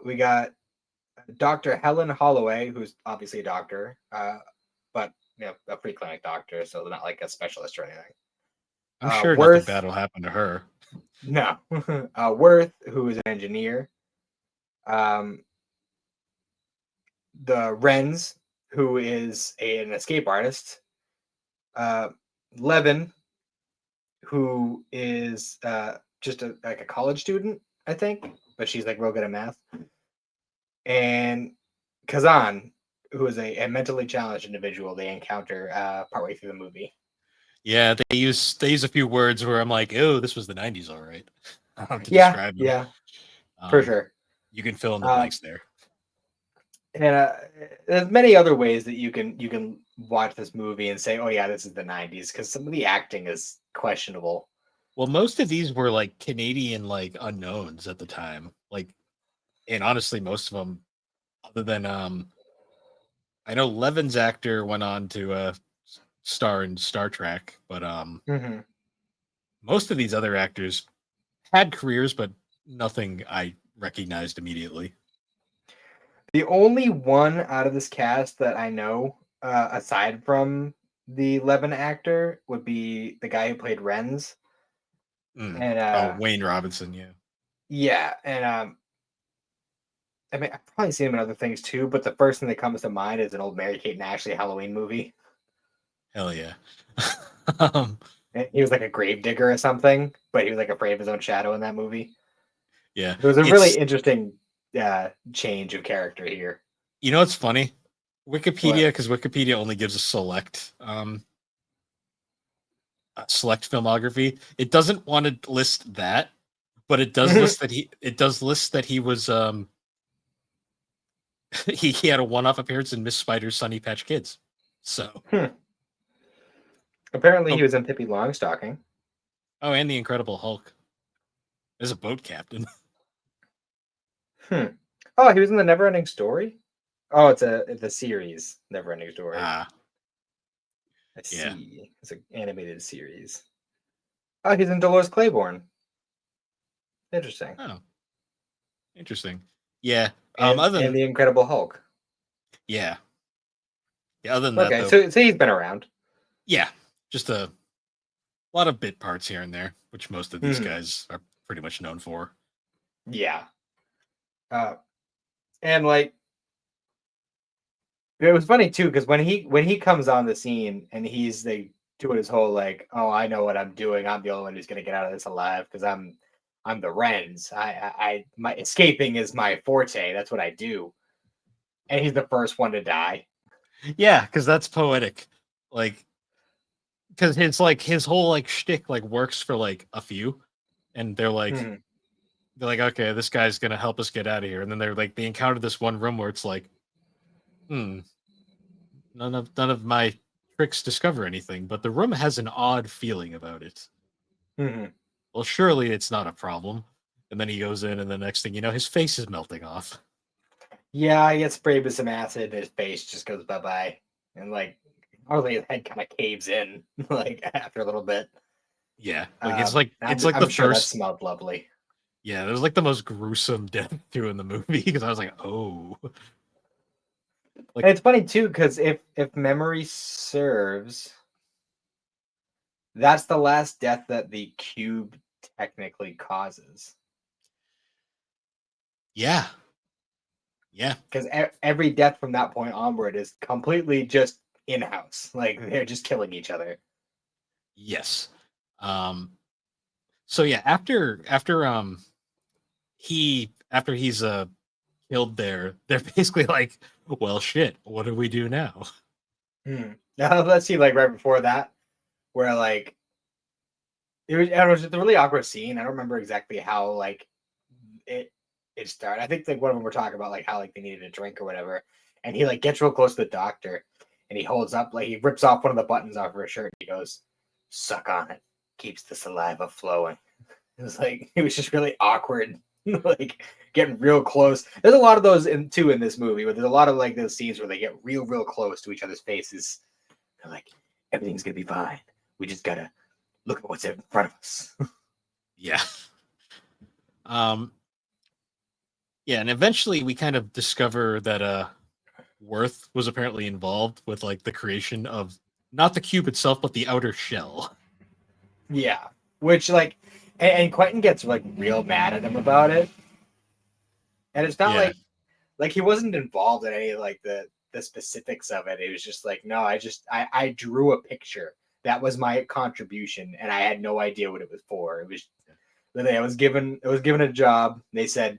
We got Dr. Helen Holloway, who's obviously a doctor, but you know, a pre-clinic doctor, so they're not like a specialist or anything. I'm sure nothing Worth, bad will happen to her. no, Worth, who is an engineer. The Renz, who is an escape artist. Levin, who is just like a college student, I think, but she's like real good at math. And Kazan, who is a mentally challenged individual they encounter partway through the movie. Yeah, they use a few words where I'm like, oh, this was the '90s, all right. To Yeah, describe them. yeah, for sure. You can fill in the blanks there. And there's many other ways that you can watch this movie and say, oh yeah, this is the '90s, because some of the acting is questionable. Well, most of these were like Canadian like unknowns at the time. Like, and honestly, most of them, other than I know Levin's actor went on to star in Star Trek, but Mm-hmm. most of these other actors had careers, but nothing I recognized immediately. The only one out of this cast that I know, aside from the Levin actor, would be the guy who played Renz. And Oh, Wayne Robinson, yeah. yeah, and I mean, I've probably seen him in other things too, but the first thing that comes to mind is an old Mary Kate and Ashley Halloween movie. Hell yeah. And he was like a grave digger or something, but he was like afraid of his own shadow in that movie. Yeah. It was a really interesting change of character here. You know what's funny? Wikipedia, What? because Wikipedia only gives a select filmography. It doesn't want to list that, but it does list that he was he had a one-off appearance in Miss Spider's Sunny Patch Kids. So Apparently, he was in Pippi Longstocking. Oh, and the Incredible Hulk. As a boat captain. Oh, he was in the Neverending Story. Oh, it's a series, Neverending Story. Ah, I yeah. see. It's an animated series. Oh, he's in Dolores Claiborne. Interesting. Oh, interesting. Yeah. And Other than the Incredible Hulk. yeah. Other than that, Okay, though, so he's been around. yeah, just a lot of bit parts here and there, which most of these guys are pretty much known for. Yeah. And like it was funny too, because when he comes on the scene and he's like doing his whole like, oh, I know what I'm doing. I'm the only one who's gonna get out of this alive because I'm the Renz. My escaping is my forte. That's what I do. and he's the first one to die. Yeah, because that's poetic. Like, because his whole like shtick like works for like a few, and Mhm. they're like, okay, this guy's gonna help us get out of here, and then they encounter this one room where it's like, hmm, none of my tricks discover anything, but the room has an odd feeling about it. Mhm. Well, surely it's not a problem. And then he goes in, and the next thing you know, his face is melting off. Yeah, he gets sprayed with some acid, and his face just goes bye bye, and like, or his head kind of caves in, like after a little bit. Yeah, it's I'm like I'm the sure that first. smelled lovely. Yeah, it was like the most gruesome death too in the movie because I was like, oh, like And it's funny too, because if memory serves, that's the last death that the cube technically causes. yeah, yeah, Because every death from that point onward is completely just in house. Like they're just killing each other. yes. Um. So yeah, after he's killed there, they're basically like, well, shit, what do we do now? Now let's see, like right before that, where like it was just a really awkward scene. I don't remember exactly how like it it started. I think like one of them were talking about like how like they needed a drink or whatever, and he like gets real close to the doctor, and he holds up like he rips off one of the buttons off her shirt. And he goes, "Suck on it, keeps the saliva flowing." It was like it was just really awkward, like getting real close. There's a lot of those in this movie, but there's a lot of like those scenes where they get real close to each other's faces. They're like, everything's gonna be fine. We just gotta look at what's in front of us. Yeah. Um. Yeah, and eventually we kind of discover that Worth was apparently involved with like the creation of not the cube itself, but the outer shell. Yeah, which like, and Quentin gets like real mad at him about it, and it's not Yeah. like he wasn't involved in any of like the specifics of it. It was just like, no, I drew a picture. That was my contribution, and I had no idea what it was for. It was literally I was given a job. They said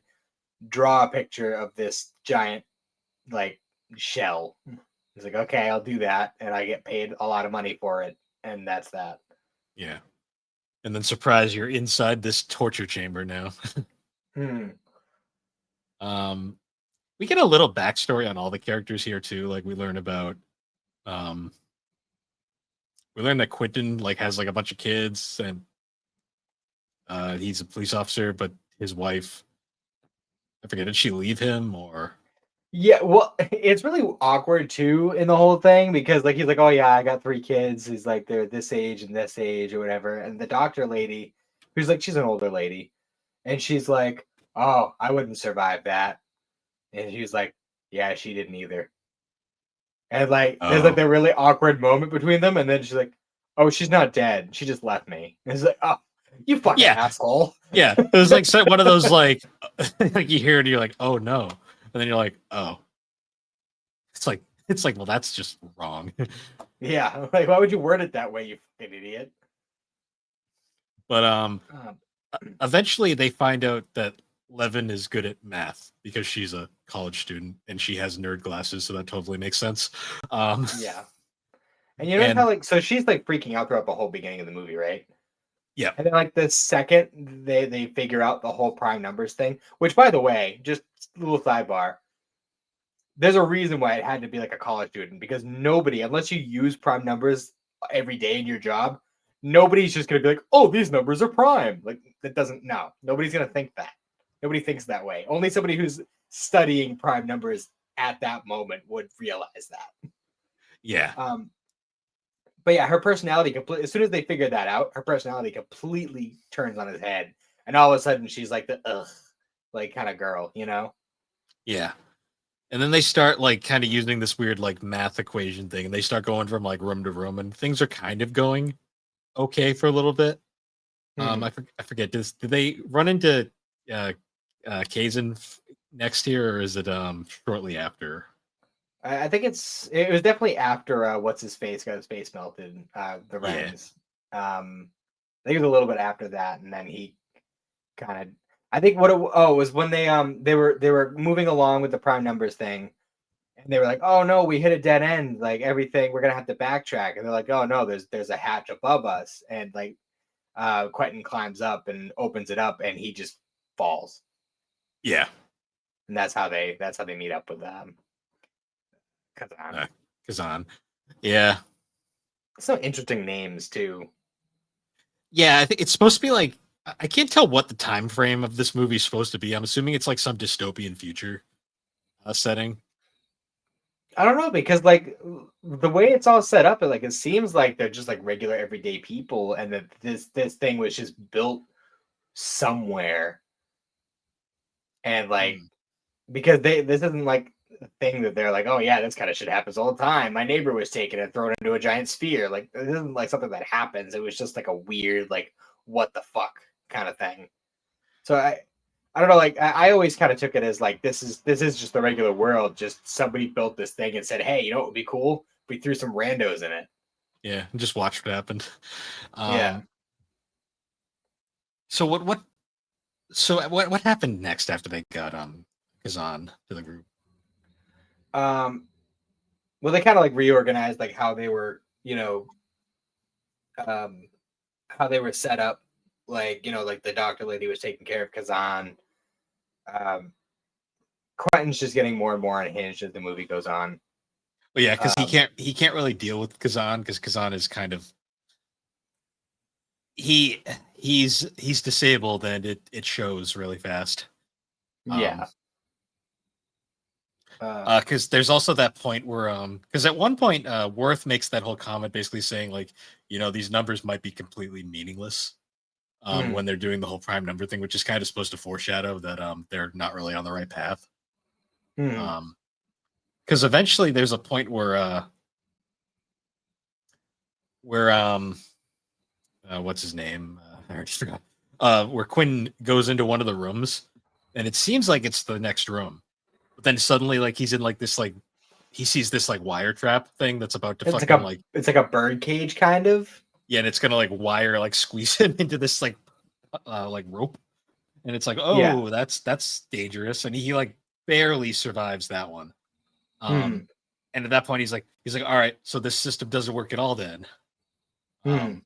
draw a picture of this giant like shell. It's like, okay, I'll do that, and I get paid a lot of money for it, and that's that. Yeah. And then surprise, you're inside this torture chamber now. Hmm. um we get a little backstory on all the characters here too. Like um we learn that Quentin like has like a bunch of kids and he's a police officer, but his wife, I forget, did she leave him or Yeah, well, it's really awkward too in the whole thing because like he's like, oh yeah, I got three kids. He's like they're this age and this age or whatever, and the doctor lady, who's like she's an older lady, and she's like, oh, I wouldn't survive that, and she's like, yeah, she didn't either, and like there's like oh the really awkward moment between them, and then she's like, oh, she's not dead, she just left me. And it's like, oh, you fucking yeah, asshole. yeah. It was like one of those like like you hear it and you're like, oh no. And then you're like, oh. It's like, well, that's just wrong. Yeah, like why would you word it that way, you fucking idiot? But Um, eventually they find out that Levin is good at math because she's a college student and she has nerd glasses, so that totally makes sense. Um, yeah. And you notice how and like so she's like freaking out throughout the whole beginning of the movie, right? yeah, And then like the second they figure out the whole prime numbers thing, which by the way, just a little sidebar, there's a reason why it had to be like a college student because nobody, unless you use prime numbers every day in your job, nobody's just gonna be like, oh, these numbers are prime. Like that doesn't no, nobody's gonna think that. Nobody thinks that way. Only somebody who's studying prime numbers at that moment would realize that. yeah, Um, But yeah, her personality completely. As soon as they figured that out, her personality completely turns on his head, and all of a sudden she's like the ugh, like kind of girl, you know? yeah. And then they start like kind of using this weird like math equation thing, and they start going from like room to room, and things are kind of going okay for a little bit. Hmm. I forget. Did they run into uh, Kazan next here, or is it shortly after? I think it was definitely after what's his face got his face melted, the Yeah, Rengs. I think it was a little bit after that, and then he kind of. I think what it was when they were moving along with the prime numbers thing, And they were like, "Oh no, we hit a dead end. Like everything, we're gonna have to backtrack." And they're like, "Oh no, there's a hatch above us." And like Quentin climbs up and opens it up, and he just falls. Yeah. And that's how they meet up with Kazan. Kazan. Yeah. Some interesting names too. Yeah, I think it's supposed to be like I can't tell what the time frame of this movie is supposed to be. I'm assuming it's like some dystopian future setting. I don't know because like the way it's all set up, it seems like they're just like regular everyday people, and that this thing was just built somewhere, and like Mm. because this isn't like a thing that they're like, oh yeah, this kind of shit happens all the time. My neighbor was taken and thrown into a giant sphere. Like this isn't like something that happens. It was just like a weird like what the fuck kind of thing. So I don't know. Like I always kind of took it as like this is just the regular world. Just somebody built this thing and said, hey, you know what would be cool? We threw some randos in it. Yeah, and just watch what happened. Yeah. So what happened next after they got Kazan to the group? Well, they kind of like reorganized like how they were, um, how they were set up. Like like the doctor lady was taking care of Kazan. Um, Quentin's just getting more and more unhinged as the movie goes on. Well, yeah, because Um, he can't really deal with Kazan because Kazan is kind of he's disabled and it shows really fast. yeah. Because there's also that point where because at one point Worth makes that whole comment basically saying like these numbers might be completely meaningless mhm, when they're doing the whole prime number thing, which is kind of supposed to foreshadow that they're not really on the right path. mhm. Because eventually there's a point where what's his name? I already forgot. Where Quinn goes into one of the rooms, and it seems like it's the next room, but then suddenly like he's in like this like he sees this like wire trap thing that's about to It's like fucking a like it's like a bird cage kind of. yeah, and it's gonna like wire like squeeze him into this like rope, and it's like Yeah. oh that's dangerous, and he like barely survives that one. Um, Hmm. and at that point he's like all right, so this system doesn't work at all then. Hmm. Um,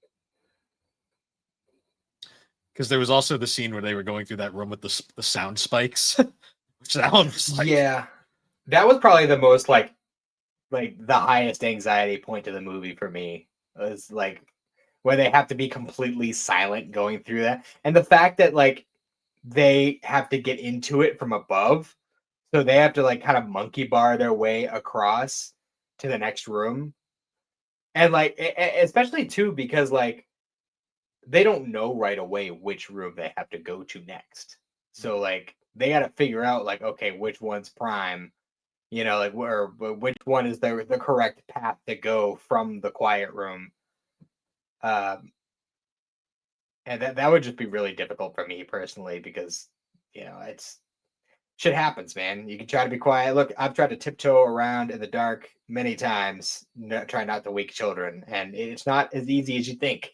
because there was also the scene where they were going through that room with the sound spikes, which that one was like Yeah. That was probably the most like the highest anxiety point of the movie for me. Was like where they have to be completely silent going through that. And the fact that like they have to get into it from above. So they have to like kind of monkey bar their way across to the next room. And like especially too because like they don't know right away which room they have to go to next. So like they got to figure out like okay, which one's prime, like where which one is the correct path to go from the quiet room. Um and that would just be really difficult for me personally because it's shit happens, man. You can try to be quiet. Look, I've tried to tiptoe around in the dark many times, try not to wake children, and it's not as easy as you think.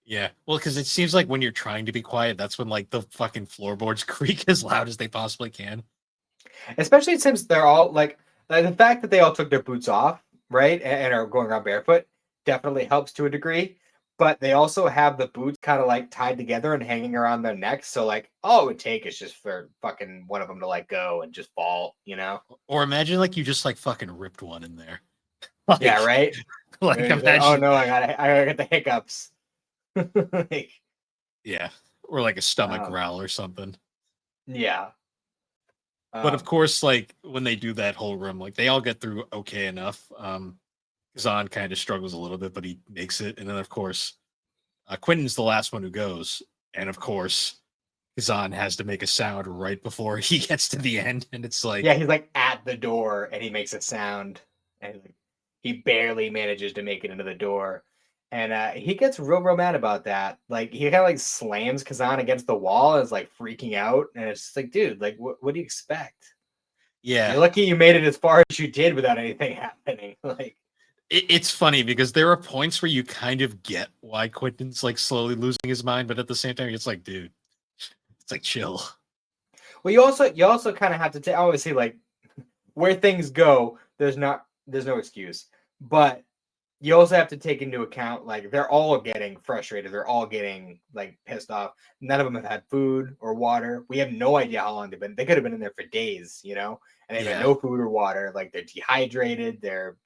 yeah, well, because it seems like when you're trying to be quiet, that's when like the fucking floorboards creak as loud as they possibly can. Especially since they're all like the fact that they all took their boots off, right, and are going around barefoot definitely helps to a degree. But they also have the boots kind of like tied together and hanging around their necks. So like all it would take is just for fucking one of them to let go and just fall. Or imagine like you just like fucking ripped one in there, Yeah, like right. like It's like, oh imagine no, I gotta get the hiccups. Like, yeah, or like a stomach um, growl or something. yeah. But of Um, course, like when they do that whole room, like they all get through okay enough. Zahn kind of struggles a little bit, but he makes it. And then of course, Quentin's the last one who goes, and of course, Zahn has to make a sound right before he gets to the end, and it's yeah, like, he's like at the door and he makes a sound and like, he barely manages to make it into the door. And he gets real mad about that. Like he kind of like slams Kazan against the wall and is like freaking out. And it's just like, dude, like what do you expect? yeah. You're lucky you made it as far as you did without anything happening. Like, It's funny because there are points where you kind of get why Quentin's like slowly losing his mind, but at the same time, it's like, dude, it's like chill. well, you also kind of have to take obviously like where things go. there's no excuse. But you also have to take into account like they're all getting frustrated. They're all getting like pissed off. None of them have had food or water. We have no idea how long they've been. They could have been in there for days, and they've had Yeah. no food or water. Like they're dehydrated. They're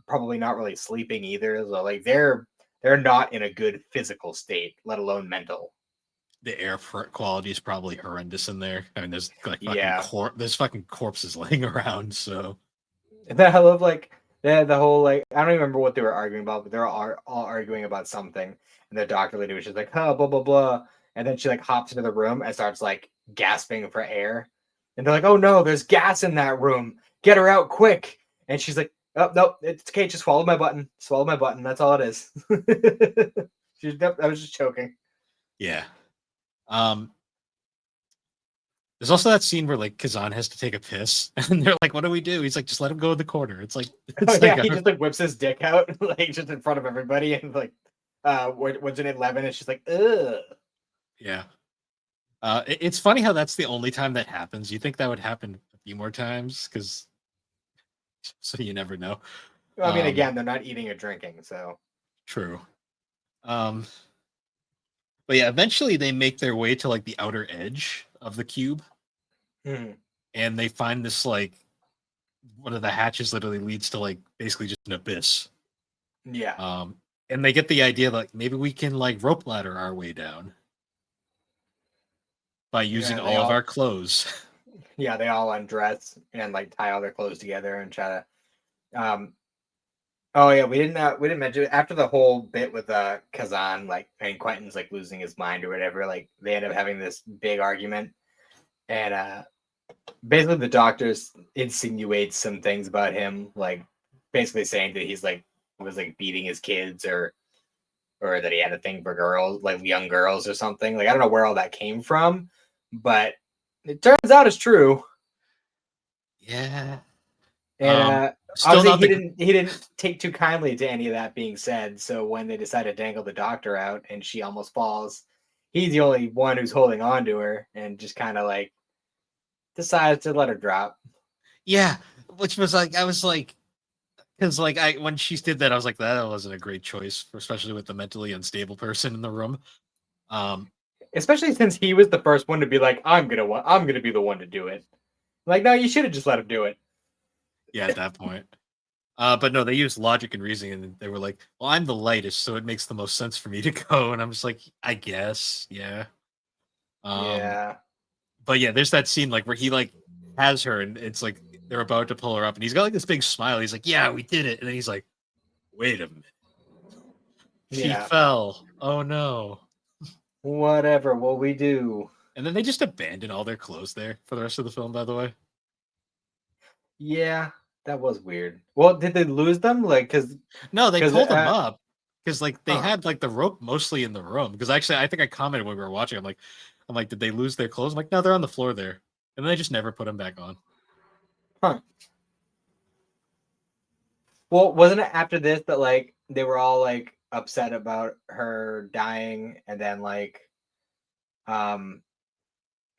probably not really sleeping either. So like they're not in a good physical state, let alone mental. The air quality is probably horrendous in there. I mean, there's like fucking Yeah. there's fucking corpses laying around. So And I love like the whole like I don't even remember what they were arguing about, but they're all arguing about something. And the doctor lady was just like, oh, blah blah blah. And then she like hops into the room and starts like gasping for air. And they're like, oh no, there's gas in that room. Get her out quick. And she's like, oh no, it's okay, just swallow my button. Swallow my button. That's all it is. I was just choking. yeah. There's also that scene where like Kazan has to take a piss, and they're like, "What do we do?" He's like, "Just let him go in the corner." It's like, Oh it's yeah, like, he just like whips his dick out like just in front of everybody, and like, what's in it, Levin? And she's like, ugh. yeah. It's funny how that's the only time that happens. You think that would happen a few more times, because so you never know. I mean, again, they're not eating or drinking, so True. Um, but yeah, eventually they make their way to like the outer edge of the cube, and they find this like one of the hatches literally leads to like basically just an abyss. Yeah. And they get the idea like maybe we can like rope ladder our way down by using all of our clothes. Yeah, they all undress and like tie all their clothes together and try to. Oh yeah, we didn't mention after the whole bit with Kazan, like, and Quentin's like losing his mind or whatever. Like they end up having this big argument, and basically the doctors insinuates some things about him, like basically saying that he's like was like beating his kids or that he had a thing for girls, like young girls or something. Like I don't know where all that came from, but it turns out it's true. Yeah. And Still obviously not the he didn't take too kindly to any of that being said. So when they decide to dangle the doctor out and she almost falls, he's the only one who's holding on to her and just kind of like decides to let her drop. yeah, which was like I was like because like I when she did that I was like that wasn't a great choice, especially with the mentally unstable person in the room. Especially since he was the first one to be like, I'm gonna be the one to do it. Like, no, you should have just let him do it. Yeah, at that point. But no, they used logic and reasoning, and they were like, "Well, I'm the lightest, so it makes the most sense for me to go." And I'm just like, "I guess, yeah." Yeah. But yeah, there's that scene like where he like has her, and it's like they're about to pull her up, and he's got like this big smile. He's like, "Yeah, we did it," and then he's like, "Wait a minute, she Yeah. fell. Oh no!" Whatever will we do? And then they just abandon all their clothes there for the rest of the film. By the way, Yeah, that was weird. Well, did they lose them? Like, no, they because pulled them up because like they huh. had like the rope mostly in the room. Because actually, I think I commented when we were watching. I'm like, did they lose their clothes? I'm like, no, they're on the floor there, and then they just never put them back on. Huh. Well, wasn't it after this that like they were all like upset about her dying, and then like um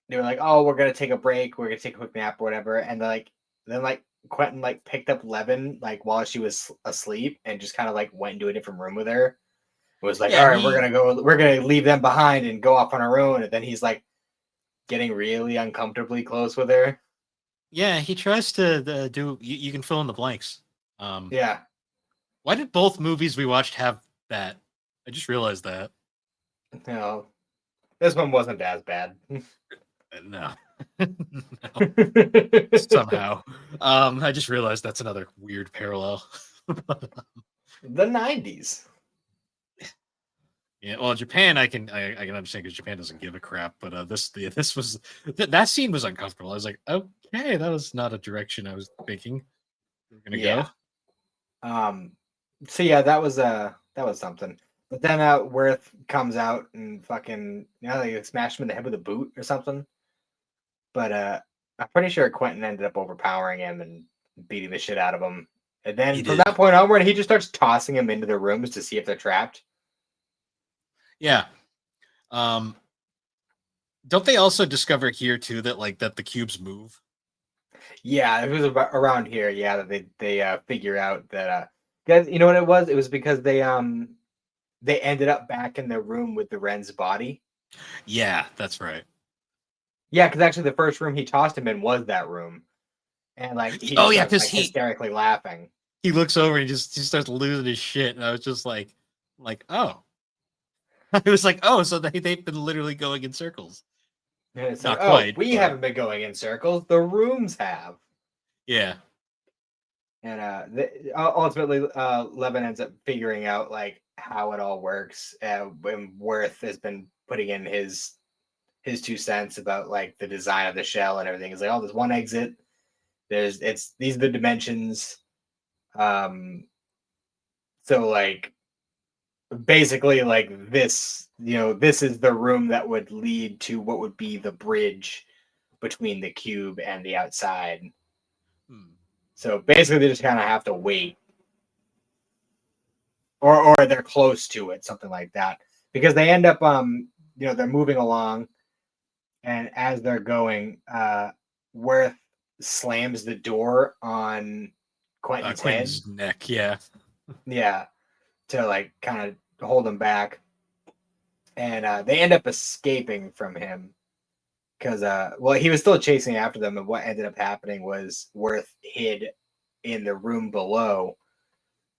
they were like, "Oh, we're gonna take a break. We're gonna take a quick nap or whatever," and then like Quentin like picked up Levin like while she was asleep and just kind of like went into a different room with her. It was like, Yeah, "All right, we're gonna leave them behind and go off on our own," and then he's like getting really uncomfortably close with her. he tries to do. You can fill in the blanks. Um, Yeah. why did both movies we watched have that? I just realized that. No, this one wasn't as bad. No, no. Somehow, I just realized that's another weird parallel. The 90s. Yeah, well, Japan, I can understand because Japan doesn't give a crap. But this was that scene was uncomfortable. I was like, okay, that was not a direction I was thinking we were gonna Yeah. go. So yeah, that was something. But then Worth comes out and fucking they smashed him in the head with a boot or something. But I'm pretty sure Quentin ended up overpowering him and beating the shit out of him. And He then from did, that point onward, he just starts tossing him into the rooms to see if they're trapped. yeah. Um, don't they also discover here too that like that the cubes move? Yeah, it was around here. Yeah, that they figure out that guys, you know what it was? It was because they ended up back in the room with the Ren's body. Yeah, that's right. Yeah, because actually the first room he tossed him in was that room, and like he Oh just yeah, starts because like hysterically laughing. he looks over and he starts losing his shit, and I was just like oh, I was like oh, so they've been literally going in circles. And it's like, Not oh, quite, we but haven't been going in circles. The rooms have. yeah. And ultimately, Levin ends up figuring out like how it all works. And Worth has been putting in his 2 cents about like the design of the shell and everything. He's like, oh, there's one exit. These are the dimensions. Um, so like basically like this, this is the room that would lead to what would be the bridge between the cube and the outside. Hmm. So basically, they just kind of have to wait, or they're close to it, something like that, because they end up they're moving along, and as they're going, Worth slams the door on Quentin's head, Quentin's neck, yeah. yeah, to like kind of hold him back, and they end up escaping from him because well, he was still chasing after them, and what ended up happening was Worth hid in the room below.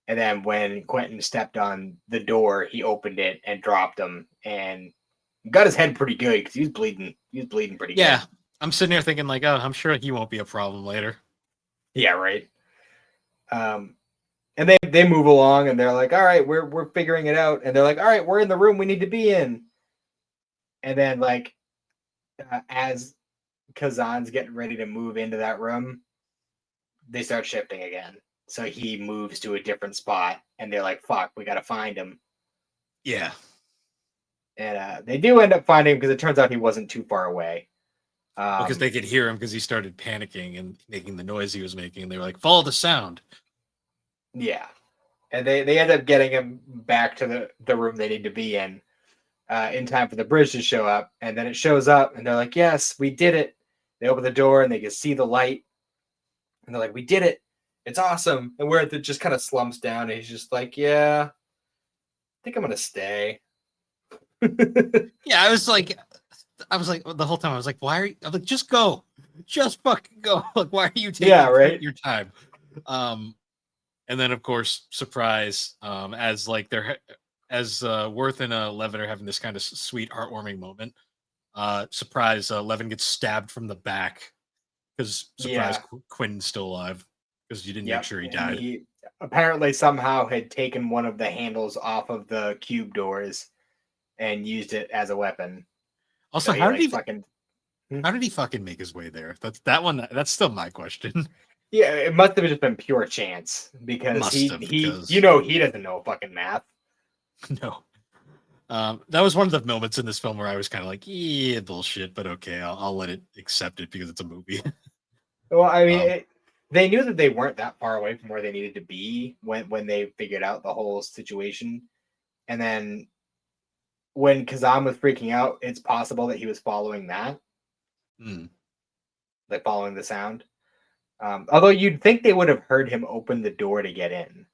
And then when Quentin stepped on the door, he opened it and dropped him and got his head pretty good because he was bleeding. He was bleeding pretty good. Yeah, I'm sitting there thinking like, oh, I'm sure he won't be a problem later. Yeah, right. Um, and they move along and they're like, all right, we're figuring it out. And they're like, all right, we're in the room we need to be in. And then like as Kazan's getting ready to move into that room, they start shifting again. So he moves to a different spot, and they're like, fuck, we got to find him. Yeah. And they do end up finding him because it turns out he wasn't too far away. Because they could hear him because he started panicking and making the noise he was making. And they were like, follow the sound. Yeah. And they end up getting him back to the room they need to be in time for the bridge to show up. And then it shows up, and they're like, yes, we did it. They open the door, and they can see the light. And they're like, we did it. It's awesome. And Worth just kind of slumps down, and he's just like, yeah, I think I'm going to stay. Yeah, I was like the whole time I was like, why are you? I'm like, just go, just fucking go. Like, why are you Yeah, taking right. your time? And then of course, surprise, as like they're as Worth and Levin are having this kind of sweet, heartwarming moment. Surprise, Levin gets stabbed from the back because surprise, Yeah. Quinn's still alive because you didn't make Yep. sure he And died. he apparently somehow had taken one of the handles off of the cube doors and used it as a weapon. Also, So he like fucking. how did he fucking make his way there? That's that one. That's still my question. Yeah, it must have just been pure chance because Must he have he because you know he doesn't know fucking math. no. That was one of the moments in this film where I was kind of like, yeah, bullshit, but okay, I'll let it accept it because it's a movie. Well, I mean, um, they knew that they weren't that far away from where they needed to be when they figured out the whole situation, and then when Kazam was freaking out, it's possible that he was following that, hmm. like following the sound. Although you'd think they would have heard him open the door to get in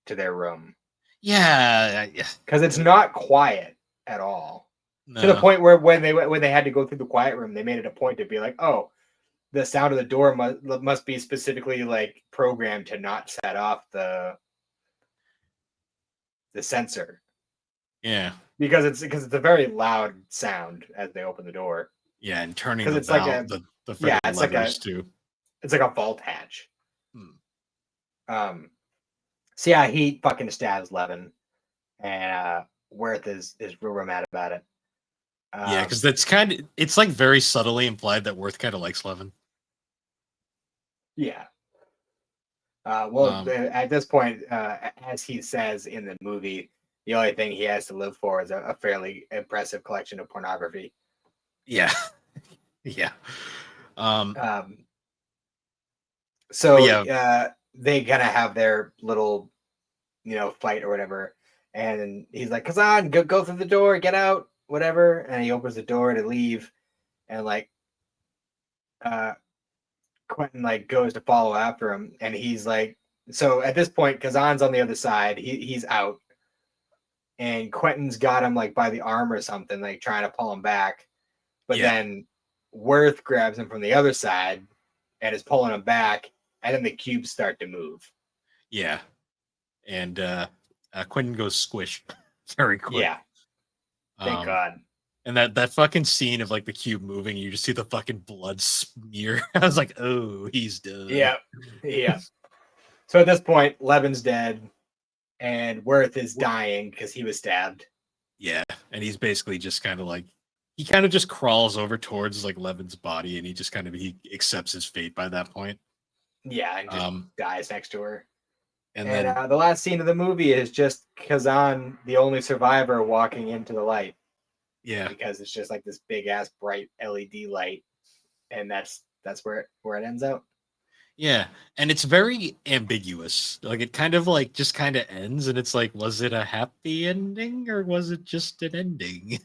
to their room Yeah, because it's not quiet at all. To the no, point where when they had to go through the quiet room, they made it a point to be like, "Oh, the sound of the door must be specifically like programmed to not set off the sensor yeah, because it's a very loud sound as they open the door yeah, and turning because the it's like valve, a the yeah friggin' levers too. it's like a vault hatch. Hmm. Um, so yeah, he fucking stabs Levin, and Worth is real mad about it. Yeah, because Um, that's kind of it's like very subtly implied that Worth kind of likes Levin. yeah. Well, Um, at this point, as he says in the movie, the only thing he has to live for is a fairly impressive collection of pornography. yeah, yeah. Um, Um, but so yeah, they kind of have their little, fight or whatever, and he's like, "Kazan, go through the door, get out, whatever." And he opens the door to leave, and like, uh, Quentin like goes to follow after him, and he's like, so at this point, Kazan's on the other side. He's out, and Quentin's got him like by the arm or something, like trying to pull him back. But Yeah. then Worth grabs him from the other side and is pulling him back, and then the cubes start to move. Yeah. And Quentin goes squish very quick. Yeah. Thank God. And that fucking scene of like the cube moving, you just see the fucking blood smear. I was like, oh, he's done. Yeah. Yeah. So at this point, Levin's dead, and Worth is dying because he was stabbed. Yeah. And he's basically just kind of like, he kind of just crawls over towards like Levin's body, and he just kind of he accepts his fate by that point. Yeah, and just dies next to her. And then then the last scene of the movie is just Kazan, the only survivor, walking into the light. Yeah. Because it's just like this big ass bright LED light, and that's where it ends out. Yeah, and it's very ambiguous. Like it kind of like just kind of ends, and it's like, was it a happy ending or was it just an ending?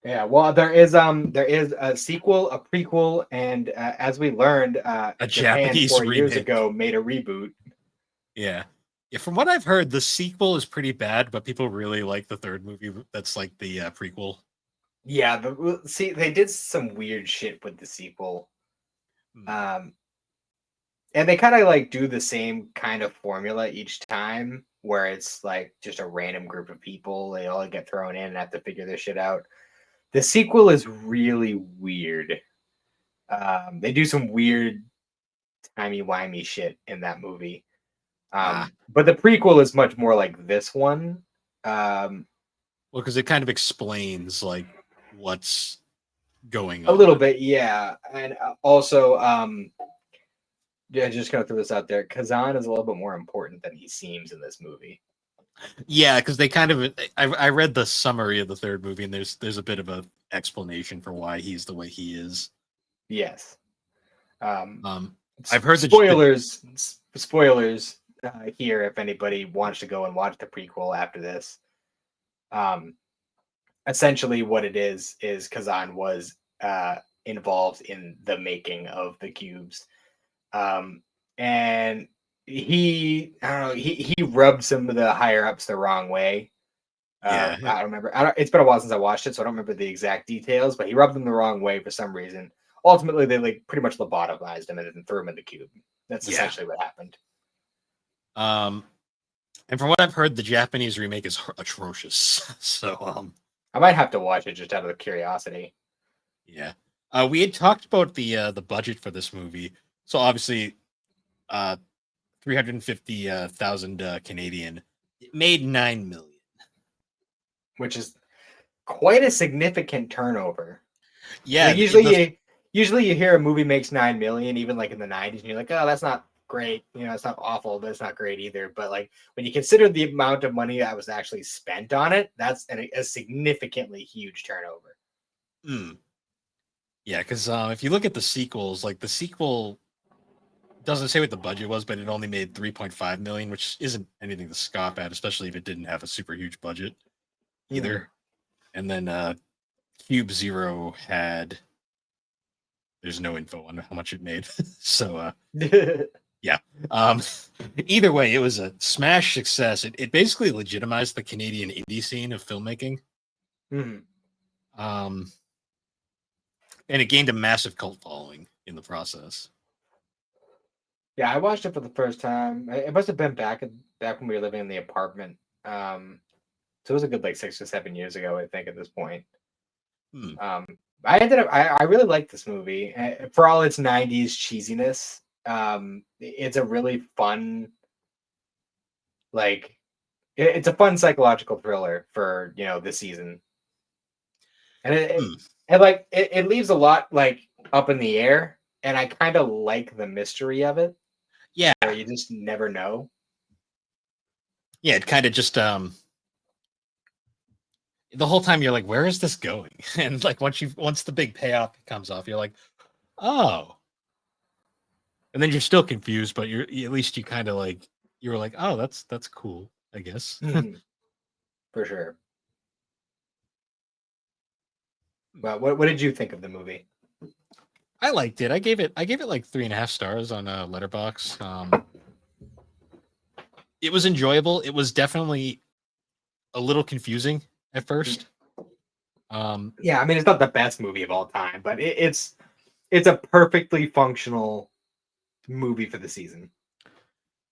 Yeah, well, there is a sequel, a prequel, and as we learned, A Japan Japanese 4 years remake. ago made a reboot. Yeah. Yeah, from what I've heard, the sequel is pretty bad, but people really like the third movie that's like the prequel. Yeah, see, they did some weird shit with the sequel. And they kind of like do the same kind of formula each time, where it's like just a random group of people. They all get thrown in and have to figure this shit out. The sequel is really weird. They do some weird timey-wimey shit in that movie. But the prequel is much more like this one. Well, because it kind of explains like what's going on. A little bit, yeah. And also, yeah, just gonna throw this out there. Kazan is a little bit more important than he seems in this movie. Yeah, because they kind of I read the summary of the third movie, and there's a bit of a explanation for why he's the way he is. Yes. I've heard spoilers. Spoilers here if anybody wants to go and watch the prequel after this. Essentially, what it is Kazan was involved in the making of the cubes, and he I don't know he rubbed some of the higher ups the wrong way. Yeah, I don't remember. It's been a while since I watched it, so I don't remember the exact details. But he rubbed them the wrong way for some reason. Ultimately, they like pretty much lobotomized him and then threw him in the cube. That's essentially what happened. And from what I've heard, the Japanese remake is atrocious. So I might have to watch it just out of curiosity. Yeah. We had talked about the budget for this movie. So obviously 350,000 Canadian. It made 9 million. Which is quite a significant turnover. Yeah. Like usually you hear a movie makes 9 million, even like in the 90s, and you're like, oh, that's not great. You know, it's not awful, but it's not great either. But like when you consider the amount of money that was actually spent on it, that's a significantly huge turnover. Yeah, because if you look at the sequels, like the sequel doesn't say what the budget was, but it only made 3.5 million, which isn't anything to scoff at, especially if it didn't have a super huge budget either. And then Cube Zero had, there's no info on how much it made. So yeah. Either way, it was a smash success. It basically legitimized the Canadian indie scene of filmmaking. And it gained a massive cult following in the process. Yeah, I watched it for the first time. It must have been back when we were living in the apartment. So it was a good like 6 or 7 years ago, I think, at this point. I really liked this movie for all its 90s cheesiness. It's a really fun, like it's a fun psychological thriller for the season, and it leaves a lot like up in the air, and I kind of like the mystery of it. Yeah, where you just never know. Yeah, it kind of just the whole time you're like, where is this going? And like once the big payoff comes off, you're like, oh. And then you're still confused, but at least you kind of like you were like, oh, that's cool, I guess. For sure. Well, what did you think of the movie? I liked it. I gave it like 3.5 stars on Letterbox. It was enjoyable. It was definitely a little confusing at first. Yeah, I mean, it's not the best movie of all time, but it's a perfectly functional movie for the season.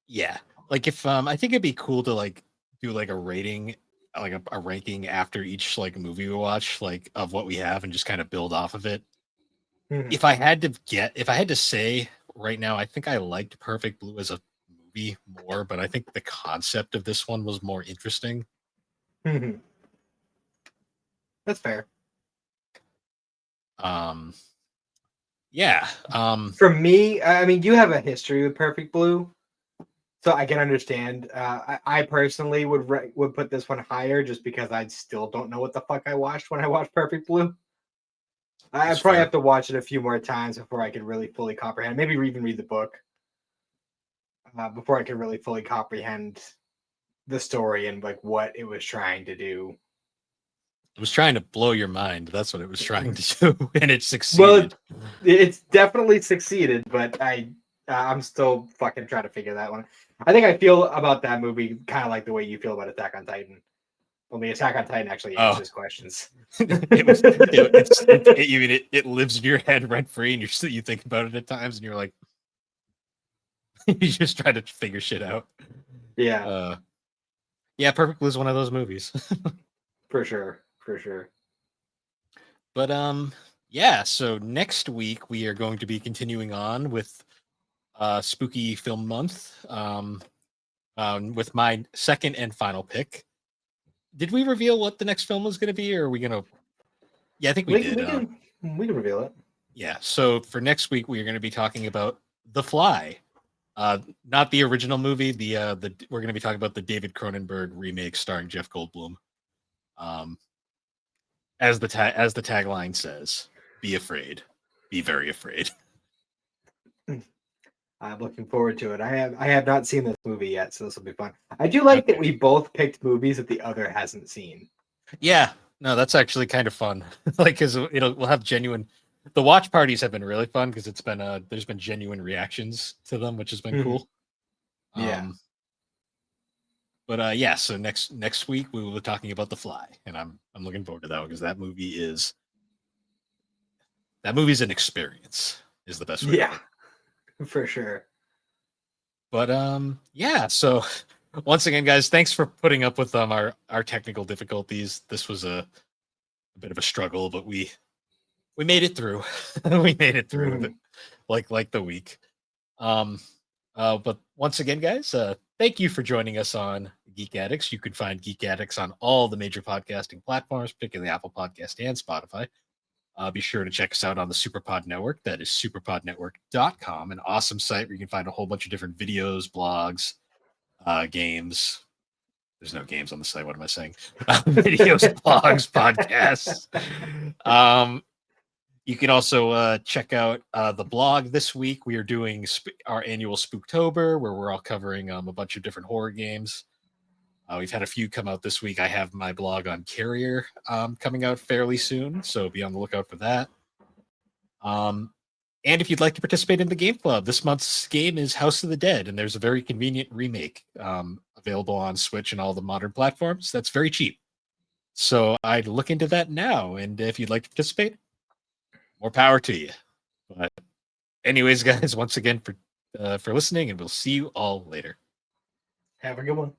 Yeah, like if I think it'd be cool to like do like a rating, like a ranking after each like movie we watch, like of what we have, and just kind of build off of it. Mhm. If I had to say right now, I think I liked Perfect Blue as a movie more, but I think the concept of this one was more interesting. Mhm. That's fair. Um, yeah. For me, I mean, you have a history with Perfect Blue, so I can understand. I personally would put this one higher just because I still don't know what the fuck I watched when I watched Perfect Blue. I That's probably fair. have to watch it a few more times before I could really fully comprehend. Maybe even read the book before I could really fully comprehend the story and like what it was trying to do. It was trying to blow your mind. That's what it was trying to do, and it Well, succeeded. it's definitely succeeded, but I'm still fucking trying to figure that one. I think I feel about that movie kind of like the way you feel about Attack on Titan. Only Attack on Titan actually Oh, answers questions. it lives in your head rent free, and you think about it at times, and you're like, you just try to figure shit out. Yeah, Uh, yeah, Perfect Blue is one of those movies. for sure, for sure. But yeah. So next week we are going to be continuing on with Spooky Film Month. With my second and final pick. Did we reveal what the next film was going to be, or are we going to? Yeah, I think we We can did. reveal it. Yeah. So for next week, we are going to be talking about The Fly. Not the original movie. The we're going to be talking about the David Cronenberg remake starring Jeff Goldblum. Um, as the tagline says, "Be afraid, be very afraid." I'm looking forward to it. I have not seen this movie yet, so this will be fun. I do like that Okay. we both picked movies that the other hasn't seen. Yeah. No, that's actually kind of fun. Like, because we'll have genuine. The watch parties have been really fun because it's been there's been genuine reactions to them, which has been Mhm. cool. Yeah, Um, but yeah, so next week we will be talking about The Fly, and I'm looking forward to that one because that movie's an experience is the best way to yeah, put it. for sure. But yeah, so once again, guys, thanks for putting up with our technical difficulties. This was a bit of a struggle, but we made it through. We made it through Mhm. like the week. Um, but once again, guys, thank you for joining us on Geek Addicts. You can find Geek Addicts on all the major podcasting platforms, particularly Apple Podcast and Spotify. Be sure to check us out on the Superpod Network. That is superpodnetwork.com, an awesome site where you can find a whole bunch of different videos, blogs, games. There's no games on the site. What am I saying? Videos, blogs, podcasts. Um, you can also check out the blog this week. We are doing our annual Spooktober, where we're all covering a bunch of different horror games. We've had a few come out this week. I have my blog on Carrier coming out fairly soon, so be on the lookout for that. And if you'd like to participate in the game club, this month's game is House of the Dead, and there's a very convenient remake available on Switch and all the modern platforms. That's very cheap. So I'd look into that now. And if you'd like to participate, more power to you. But anyways, guys, once again for listening, and we'll see you all later. Have a good one.